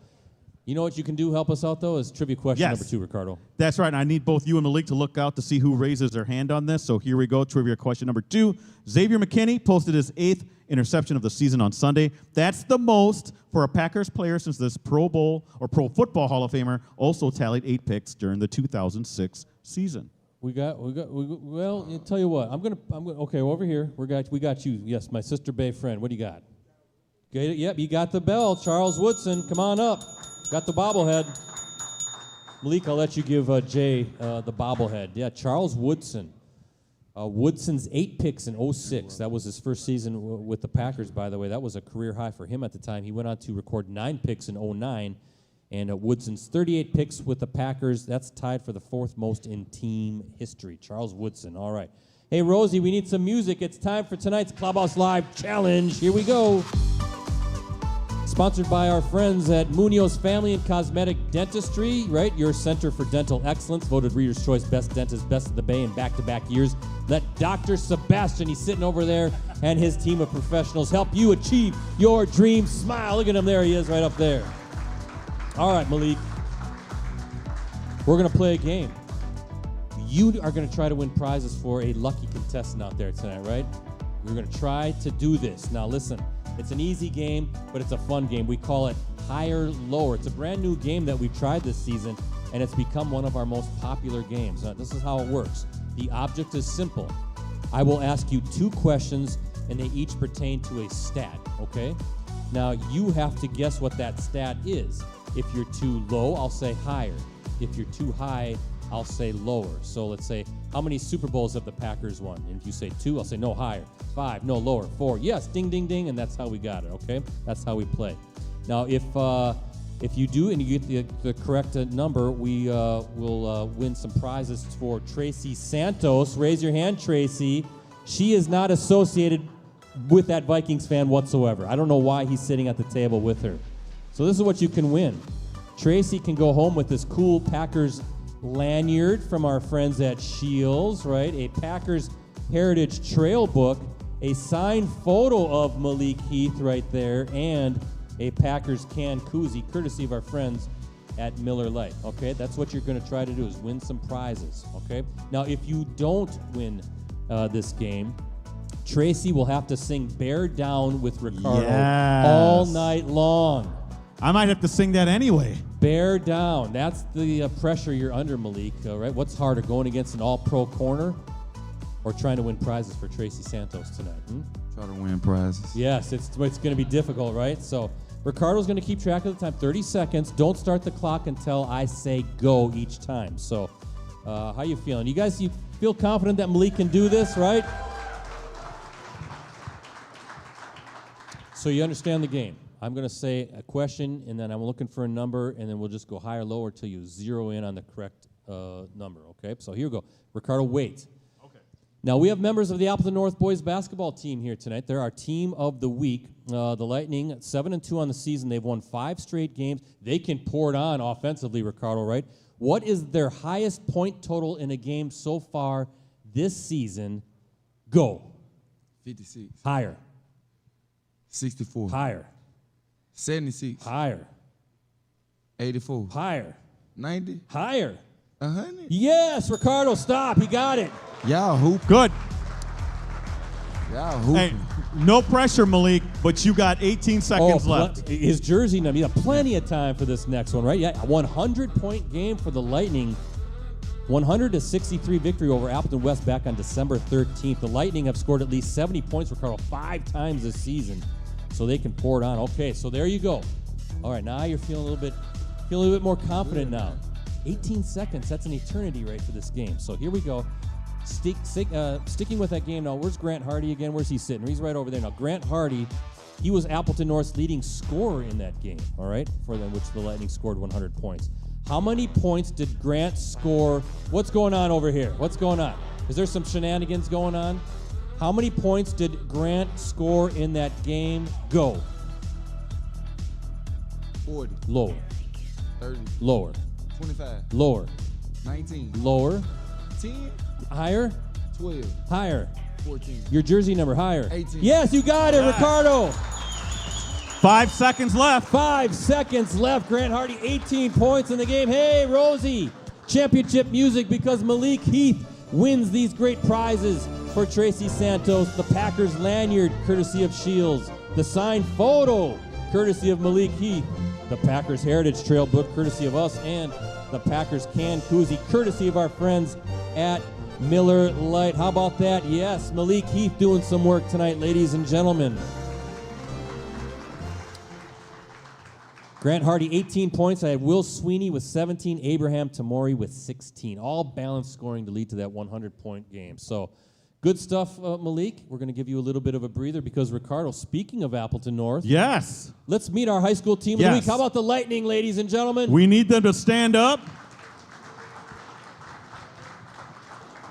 you know what you can do, help us out, though, is trivia question number 2, Ricardo. That's right, and I need both you and Malik to look out to see who raises their hand on this. So here we go, trivia question number 2. Xavier McKinney posted his 8th interception of the season on Sunday. That's the most for a Packers player since this Pro Bowl or Pro Football Hall of Famer also tallied 8 picks during the 2006 season. Well, I'll tell you what. I'm gonna. Okay, over here. We got you. Yes, my Sister Bay friend. What do you got? Yep, you got the bell. Charles Woodson, come on up. Got the bobblehead. Malik, I'll let you give Jay the bobblehead. Yeah, Charles Woodson. Woodson's 8 picks in 06. That was his first season with the Packers, by the way. That was a career high for him at the time. He went on to record 9 picks in 09. And Woodson's 38 picks with the Packers. That's tied for the 4th most in team history. Charles Woodson. All right. Hey, Rosie, we need some music. It's time for tonight's Clubhouse Live Challenge. Here we go. Sponsored by our friends at Munoz Family and Cosmetic Dentistry, right? Your center for dental excellence, voted Reader's Choice Best Dentist, Best of the Bay in back-to-back years. Let Dr. Sebastian, he's sitting over there, and his team of professionals help you achieve your dream smile. Look at him there. He is right up there. All right, Malik. We're going to play a game. You are going to try to win prizes for a lucky contestant out there tonight, right? We're going to try to do this. Now, listen. It's an easy game, but it's a fun game. We call it Higher Lower. It's a brand new game that we've tried this season, and it's become one of our most popular games. Now, this is how it works. The object is simple. I will ask you 2 questions, and they each pertain to a stat, okay? Now, you have to guess what that stat is. If you're too low, I'll say higher. If you're too high, I'll say lower. So let's say, how many Super Bowls have the Packers won? And if you say 2, I'll say no, higher. 5, no, lower. 4, yes, ding, ding, ding, and that's how we got it, okay? That's how we play. Now, if you do and you get the correct number, we will win some prizes for Tracy Santos. Raise your hand, Tracy. She is not associated with that Vikings fan whatsoever. I don't know why he's sitting at the table with her. So this is what you can win. Tracy can go home with this cool Packers lanyard from our friends at Shields, right? A Packers Heritage Trail book, a signed photo of Malik Heath right there, and a Packers can koozie, courtesy of our friends at Miller Lite, okay? That's what you're going to try to do, is win some prizes, okay? Now, if you don't win this game, Tracy will have to sing Bear Down with Ricardo all night long. I might have to sing that anyway. Bear down. That's the pressure you're under, Malik. Right? What's harder, going against an all-pro corner or trying to win prizes for Tracy Santos tonight? Try to win prizes. Yes, it's going to be difficult, right? So Ricardo's going to keep track of the time. 30 seconds. Don't start the clock until I say go each time. So how you feeling? You feel confident that Malik can do this, right? So you understand the game. I'm going to say a question, and then I'm looking for a number, and then we'll just go higher or lower till you zero in on the correct number, okay? So here we go. Ricardo, wait. Okay. Now, we have members of the Appleton North boys basketball team here tonight. They're our team of the week. The Lightning, 7-2 on the season. They've won 5 straight games. They can pour it on offensively, Ricardo, right? What is their highest point total in a game so far this season? Go. 56. Higher. 64. Higher. 76. Higher. 84. Higher. 90. Higher. 100. Yes, Ricardo, stop. He got it. Y'all hoop. Good. Y'all hoop. Hey, no pressure, Malik, but you got 18 seconds left. His jersey number. You have plenty of time for this next one, right? Yeah, a 100-point game for the Lightning. 100-63 victory over Appleton West back on December 13th. The Lightning have scored at least 70 points, Ricardo, 5 times this season, so they can pour it on. Okay, so there you go. All right, now you're feeling a little bit more confident now. 18 seconds, that's an eternity right for this game. So here we go. Sticking with that game now, where's Grant Hardy again? Where's he sitting? He's right over there now. Grant Hardy, he was Appleton North's leading scorer in that game, all right, for them, which the Lightning scored 100 points. How many points did Grant score? What's going on over here? What's going on? Is there some shenanigans going on? How many points did Grant score in that game? Go. 40. Lower. 30. Lower. 25. Lower. 19. Lower. 10. Higher. 12. Higher. 14. Your jersey number higher. 18. Yes, you got it, Ricardo. 5 seconds left. 5 seconds left. Grant Hardy, 18 points in the game. Hey, Rosie, championship music because Malik Heath wins these great prizes for Tracy Santos. The Packers lanyard, courtesy of Shields. The signed photo, courtesy of Malik Heath. The Packers Heritage Trail book, courtesy of us. And the Packers can koozie, courtesy of our friends at Miller Lite. How about that? Yes, Malik Heath doing some work tonight, ladies and gentlemen. Grant Hardy, 18 points. I had Will Sweeney with 17, Abraham Tamori with 16. All balanced scoring to lead to that 100-point game. So good stuff, Malik. We're going to give you a little bit of a breather because, Ricardo, speaking of Appleton North, Yes. let's meet our high school team of the week. How about the Lightning, ladies and gentlemen? We need them to stand up.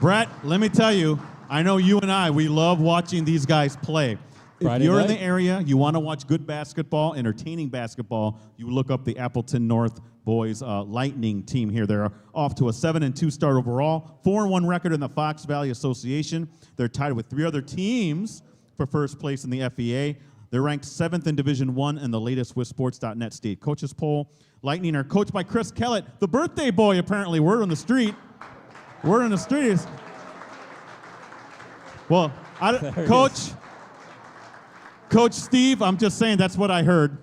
Brett, let me tell you, I know you and we love watching these guys play. If you're in the area, you want to watch good basketball, entertaining basketball, you look up the Appleton North boys Lightning team here. They're off to a 7-2 start overall, 4-1 record in the Fox Valley Association. They're tied with 3 other teams for first place in the FEA. They're ranked 7th in Division I in the latest WisSports.net state coaches poll. Lightning are coached by Chris Kellett, the birthday boy, apparently. Word on the street. Word on the street is... Well, Coach Steve, I'm just saying that's what I heard.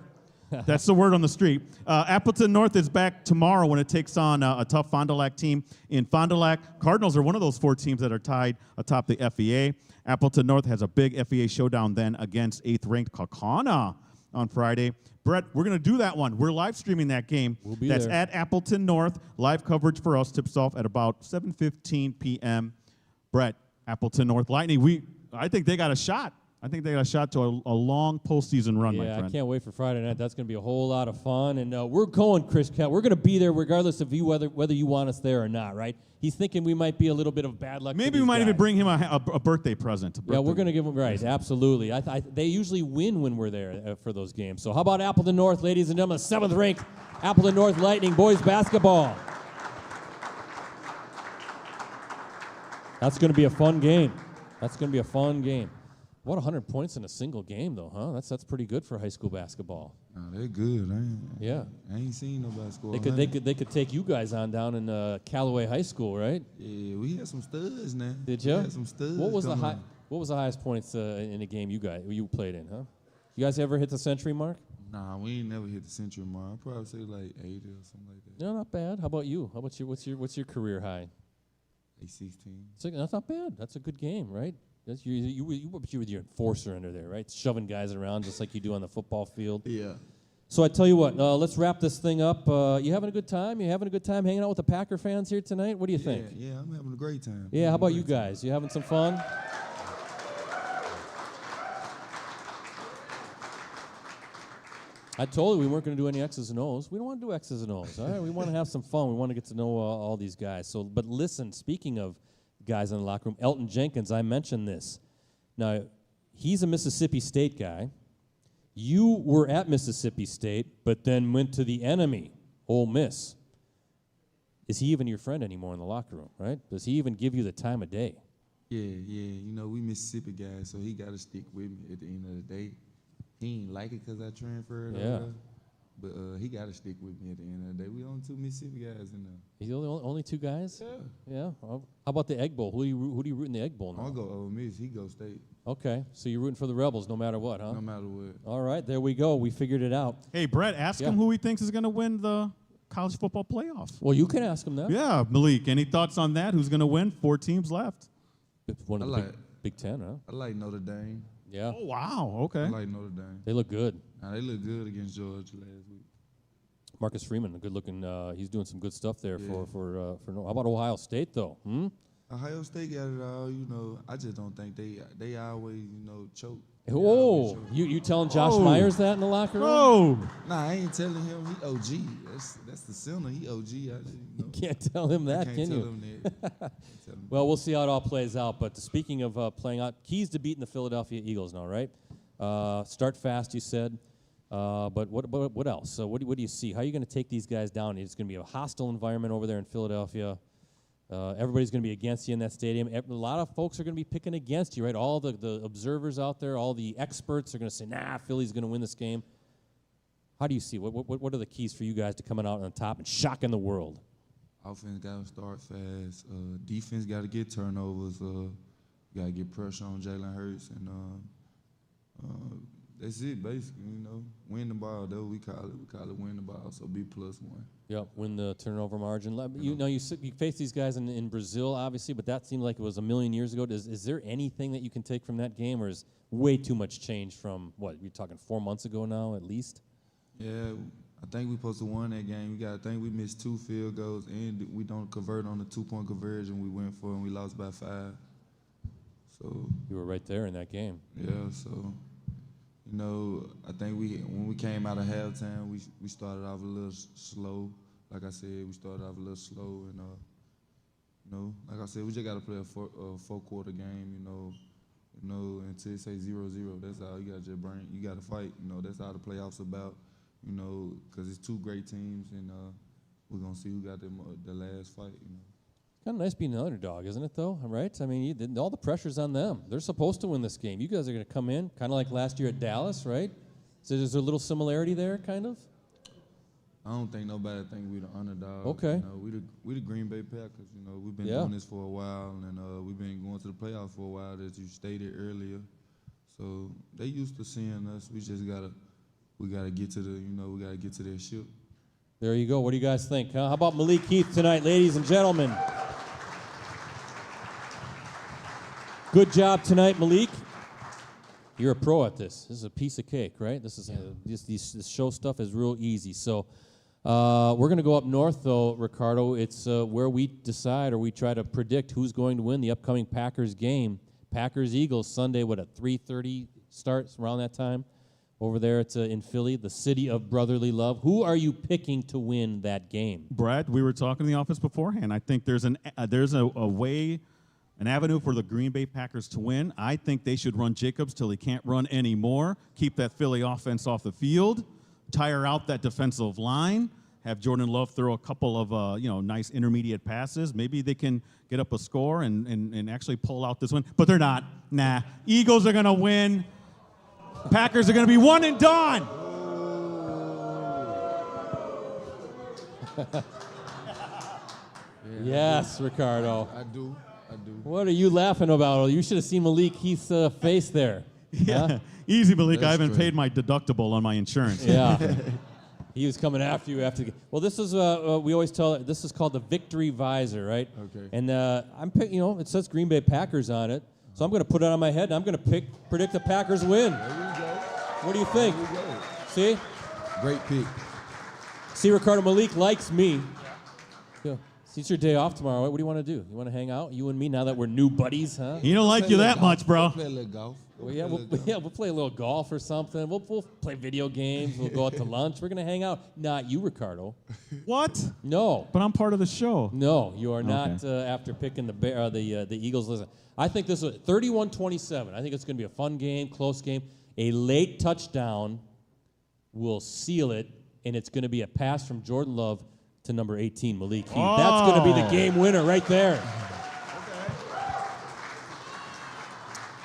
That's the word on the street. Appleton North is back tomorrow when it takes on a tough Fond du Lac team in Fond du Lac. Cardinals are one of those 4 teams that are tied atop the FEA. Appleton North has a big FEA showdown then against 8th-ranked Kaukauna on Friday. Brett, we're going to do that one. We're live streaming that game. We'll be That's there. at Appleton North. Live coverage for us tips off at about 7:15 p.m. Brett, Appleton North Lightning. I think they got a shot. I think they got a shot to a long postseason run, my friend. I can't wait for Friday night. That's going to be a whole lot of fun. And we're going, Chris Kellett. We're going to be there regardless of whether you want us there or not, right? He's thinking we might be a little bit of bad luck. Maybe we might even bring him a birthday present. Yeah, we're going to give him, right, absolutely. They usually win when we're there for those games. So how about Appleton North, ladies and gentlemen, 7th-ranked Appleton North Lightning boys basketball. That's going to be a fun game. That's going to be a fun game. What, 100 points in a single game, though, huh? That's pretty good for high school basketball. No, they're good. I ain't seen nobody score. They could take you guys on down in Callaway High School, right? Yeah, we had some studs now. Did you? We had some studs. What was the highest points in a game you played in, huh? You guys ever hit the century mark? Nah, we ain't never hit the century mark. I'd probably say like 80 or something like that. No, not bad. How about you? How about what's your career high? Like 16. That's not bad. That's a good game, right? That's you with your enforcer under there, right? Shoving guys around just like you do on the football field. Yeah. So I tell you what, let's wrap this thing up. You having a good time? You having a good time hanging out with the Packer fans here tonight? What do you think? Yeah, I'm having a great time. Yeah, how about you guys? You having some fun? I told you we weren't going to do any X's and O's. We don't want to do X's and O's. All right, we want to have some fun. We want to get to know all these guys. So, but listen, speaking of guys in the locker room, Elton Jenkins, I mentioned this. Now, he's a Mississippi State guy. You were at Mississippi State, but then went to the enemy, Ole Miss. Is he even your friend anymore in the locker room, right? Does he even give you the time of day? Yeah. You know, we Mississippi guys, so he got to stick with me at the end of the day. He ain't like it because I transferred Yeah. over, but he got to stick with me at the end of the day. We only 2 Mississippi guys in there. He's the only 2 guys? Yeah. Yeah. How about the Egg Bowl? Who do you root in the Egg Bowl now? I'll go Ole Miss. He go State, Okay, so you're rooting for the Rebels no matter what, huh? no matter what. All right, there we go. We figured it out. Hey, Brett, ask Yeah. him who he thinks is going to win the college football playoff. Well, you can ask him that. Yeah, Malik, any thoughts on that? Who's going to win? 4 teams left. It's one of the Big Ten, huh? I like Notre Dame. Yeah, Oh, wow. Okay. I like Notre Dame. they look good. Now, they look good against Georgia last week. Marcus Freeman, a good-looking. He's doing some good stuff there Yeah. for. How about Ohio State though? Ohio State got it all, you know. I just don't think they always, you know, choke. They Oh, always choke. you telling Josh Oh. Myers that in the locker room? Oh, Nah, I ain't telling him he OG. That's the center. He OG. I just, you know, Can't tell him that, can't can tell you? him that. Can't tell him. Well, we'll see how it all plays out. But speaking of playing out, keys to beating the Philadelphia Eagles now, right? Start fast, you said. But what else? So what do you see? How are you going to take these guys down? It's going to be a hostile environment over there in Philadelphia. Everybody's going to be against you in that stadium. A lot of folks are going to be picking against you, right? All the observers out there, all the experts are going to say, nah, Philly's going to win this game. How do you see? What are the keys for you guys to coming out on top and shocking the world? Offense got to start fast. Defense got to get turnovers. Got to get pressure on Jalen Hurts. And that's it, basically, you know. Win the ball, though, we call it. We call it win the ball, so be +1. Yep, win the turnover margin. You know, you face these guys in Brazil, obviously, but that seemed like it was a million years ago. Is there anything that you can take from that game, or is way too much change from, what, you're talking 4 months ago now, at least? Yeah, I think we supposed to win that game. I think we missed 2 field goals, and we don't convert on the 2-point conversion we went for, and we lost by 5. So You were right there in that game. yeah, so you know, I think when we came out of halftime, we started off a little slow. Like I said, we started off a little slow, and you know, like I said, we just got to play a 4-quarter game. You know, until it say 0-0. That's all you got to just bring. You got to fight. You know, that's all the playoffs about. You know, because it's 2 great teams, and we're gonna see who got the last fight. You know. Kind of nice being an underdog, isn't it, though? Right? I mean, all the pressure's on them. They're supposed to win this game. You guys are going to come in, kind of like last year at Dallas, right? So is there a little similarity there, kind of? I don't think nobody think we the underdog. Okay. You know, we the Green Bay Packers. You know, we've been doing this for a while, and we've been going to the playoffs for a while, as you stated earlier. So they used to seeing us. We gotta get to their ship. There you go. What do you guys think? Huh? How about Malik Heath tonight, ladies and gentlemen? Good job tonight, Malik. You're a pro at this. This is a piece of cake, right? This is this show stuff is real easy. So we're going to go up north, though, Ricardo. It's where we decide or we try to predict who's going to win the upcoming Packers game. Packers-Eagles Sunday, at 3:30 starts around that time? Over there, it's in Philly, the city of brotherly love. Who are you picking to win that game? Brad, we were talking in the office beforehand. I think there's a way, an avenue for the Green Bay Packers to win. I think they should run Jacobs till he can't run anymore, keep that Philly offense off the field, tire out that defensive line, have Jordan Love throw a couple of nice intermediate passes. Maybe they can get up a score and actually pull out this win. But they're not. Nah. Eagles are going to win. Packers are going to be one and done. Yes, Ricardo. I do. What are you laughing about? You should have seen Malik Heath's face there. Yeah. Huh? Easy, Malik. That's I haven't true. paid my deductible on my insurance. Yeah. He was coming after you after the. Well, this is we always tell it. This is called the victory visor, right? Okay. And it says Green Bay Packers on it, so I'm going to put it on my head and I'm going to predict the Packers win. There we go. What do you think? There we go. See? Great pick. See, Ricardo, Malik likes me. Yeah. See, it's your day off tomorrow. What do you want to do? You want to hang out, you and me, now that we're new buddies, huh? He don't like Play you a little that golf. much, bro. Play a little golf. We'll play a little golf or something. We'll play video games. We'll go out to lunch. We're going to hang out. Not you, Ricardo. What? No. But I'm part of the show. No, you are not Okay. after picking the Eagles. Listen, I think this is 31-27. I think it's going to be a fun game, close game. A late touchdown will seal it, and it's going to be a pass from Jordan Love to number 18, Malik Heath. That's going to be the game winner right there.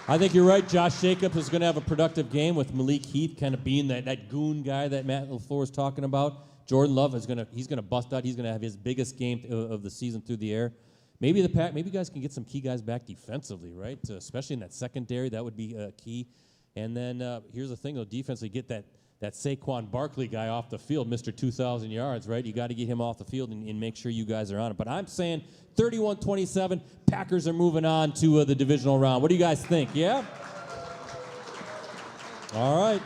I think you're right. Josh Jacobs is going to have a productive game with Malik Heath kind of being that goon guy that Matt LaFleur is talking about. Jordan Love he's going to bust out. He's going to have his biggest game of the season through the air. Maybe you guys can get some key guys back defensively, right? Especially in that secondary, that would be key. And then here's the thing, though, defensively, get that Saquon Barkley guy off the field, Mr. 2,000 yards, right? You got to get him off the field and make sure you guys are on it. But I'm saying 31-27, Packers are moving on to the divisional round. What do you guys think? Yeah? All right.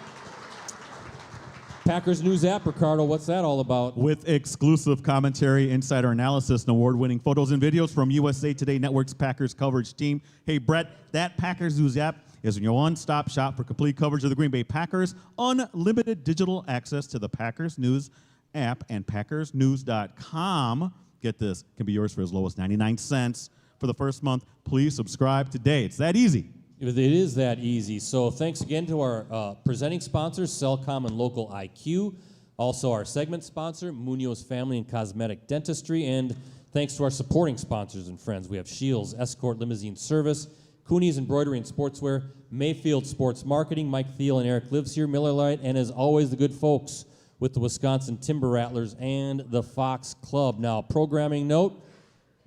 Packers News app, Ricardo, what's that all about? With exclusive commentary, insider analysis, and award-winning photos and videos from USA Today Network's Packers coverage team. Hey, Brett, that Packers News app is your one-stop shop for complete coverage of the Green Bay Packers, unlimited digital access to the Packers News app, and packersnews.com. Get this, can be yours for as low as 99 cents for the first month. Please subscribe today. It's that easy. It is that easy. So thanks again to our presenting sponsors, Cellcom and Local IQ. Also our segment sponsor, Munoz Family and Cosmetic Dentistry. And thanks to our supporting sponsors and friends. We have Shields Escort Limousine Service, Cooney's Embroidery and Sportswear, Mayfield Sports Marketing, Mike Thiel and Eric Lives here, Miller Lite, and as always, the good folks with the Wisconsin Timber Rattlers and the Fox Club. Now, programming note,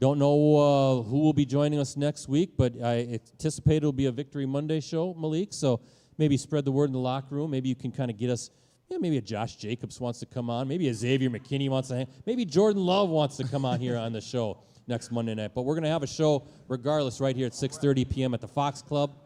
don't know who will be joining us next week, but I anticipate it'll be a Victory Monday show, Malik, so maybe spread the word in the locker room. Maybe you can kind of get us, maybe a Josh Jacobs wants to come on, maybe a Xavier McKinney wants to hang, maybe Jordan Love wants to come on here on the show next Monday night. But we're going to have a show regardless right here at 6:30 p.m. at the Fox Club.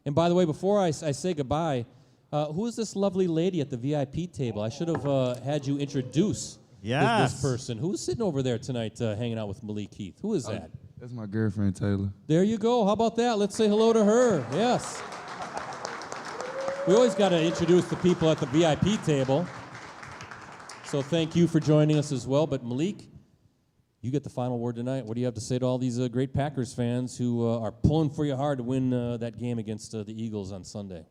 And by the way, before I say goodbye, who is this lovely lady at the VIP table? I should have had you introduce this person. Who's sitting over there tonight hanging out with Malik Heath? Who is that? That's my girlfriend, Taylor. There you go. How about that? Let's say hello to her. Yes. We always got to introduce the people at the VIP table. So thank you for joining us as well. But Malik, you get the final word tonight. What do you have to say to all these great Packers fans who are pulling for you hard to win that game against the Eagles on Sunday?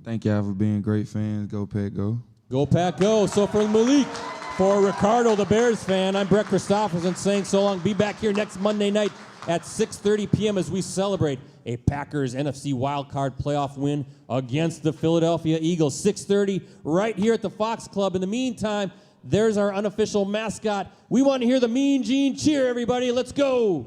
Thank y'all for being great fans. Go Pack, go. Go Pack, go. So for Malik, for Ricardo, the Bears fan, I'm Brett Christopherson saying so long. Be back here next Monday night at 6:30 p.m. as we celebrate a Packers NFC wildcard playoff win against the Philadelphia Eagles. 6:30 right here at the Fox Club. In the meantime, there's our unofficial mascot. We want to hear the Mean Gene cheer, everybody. Let's go.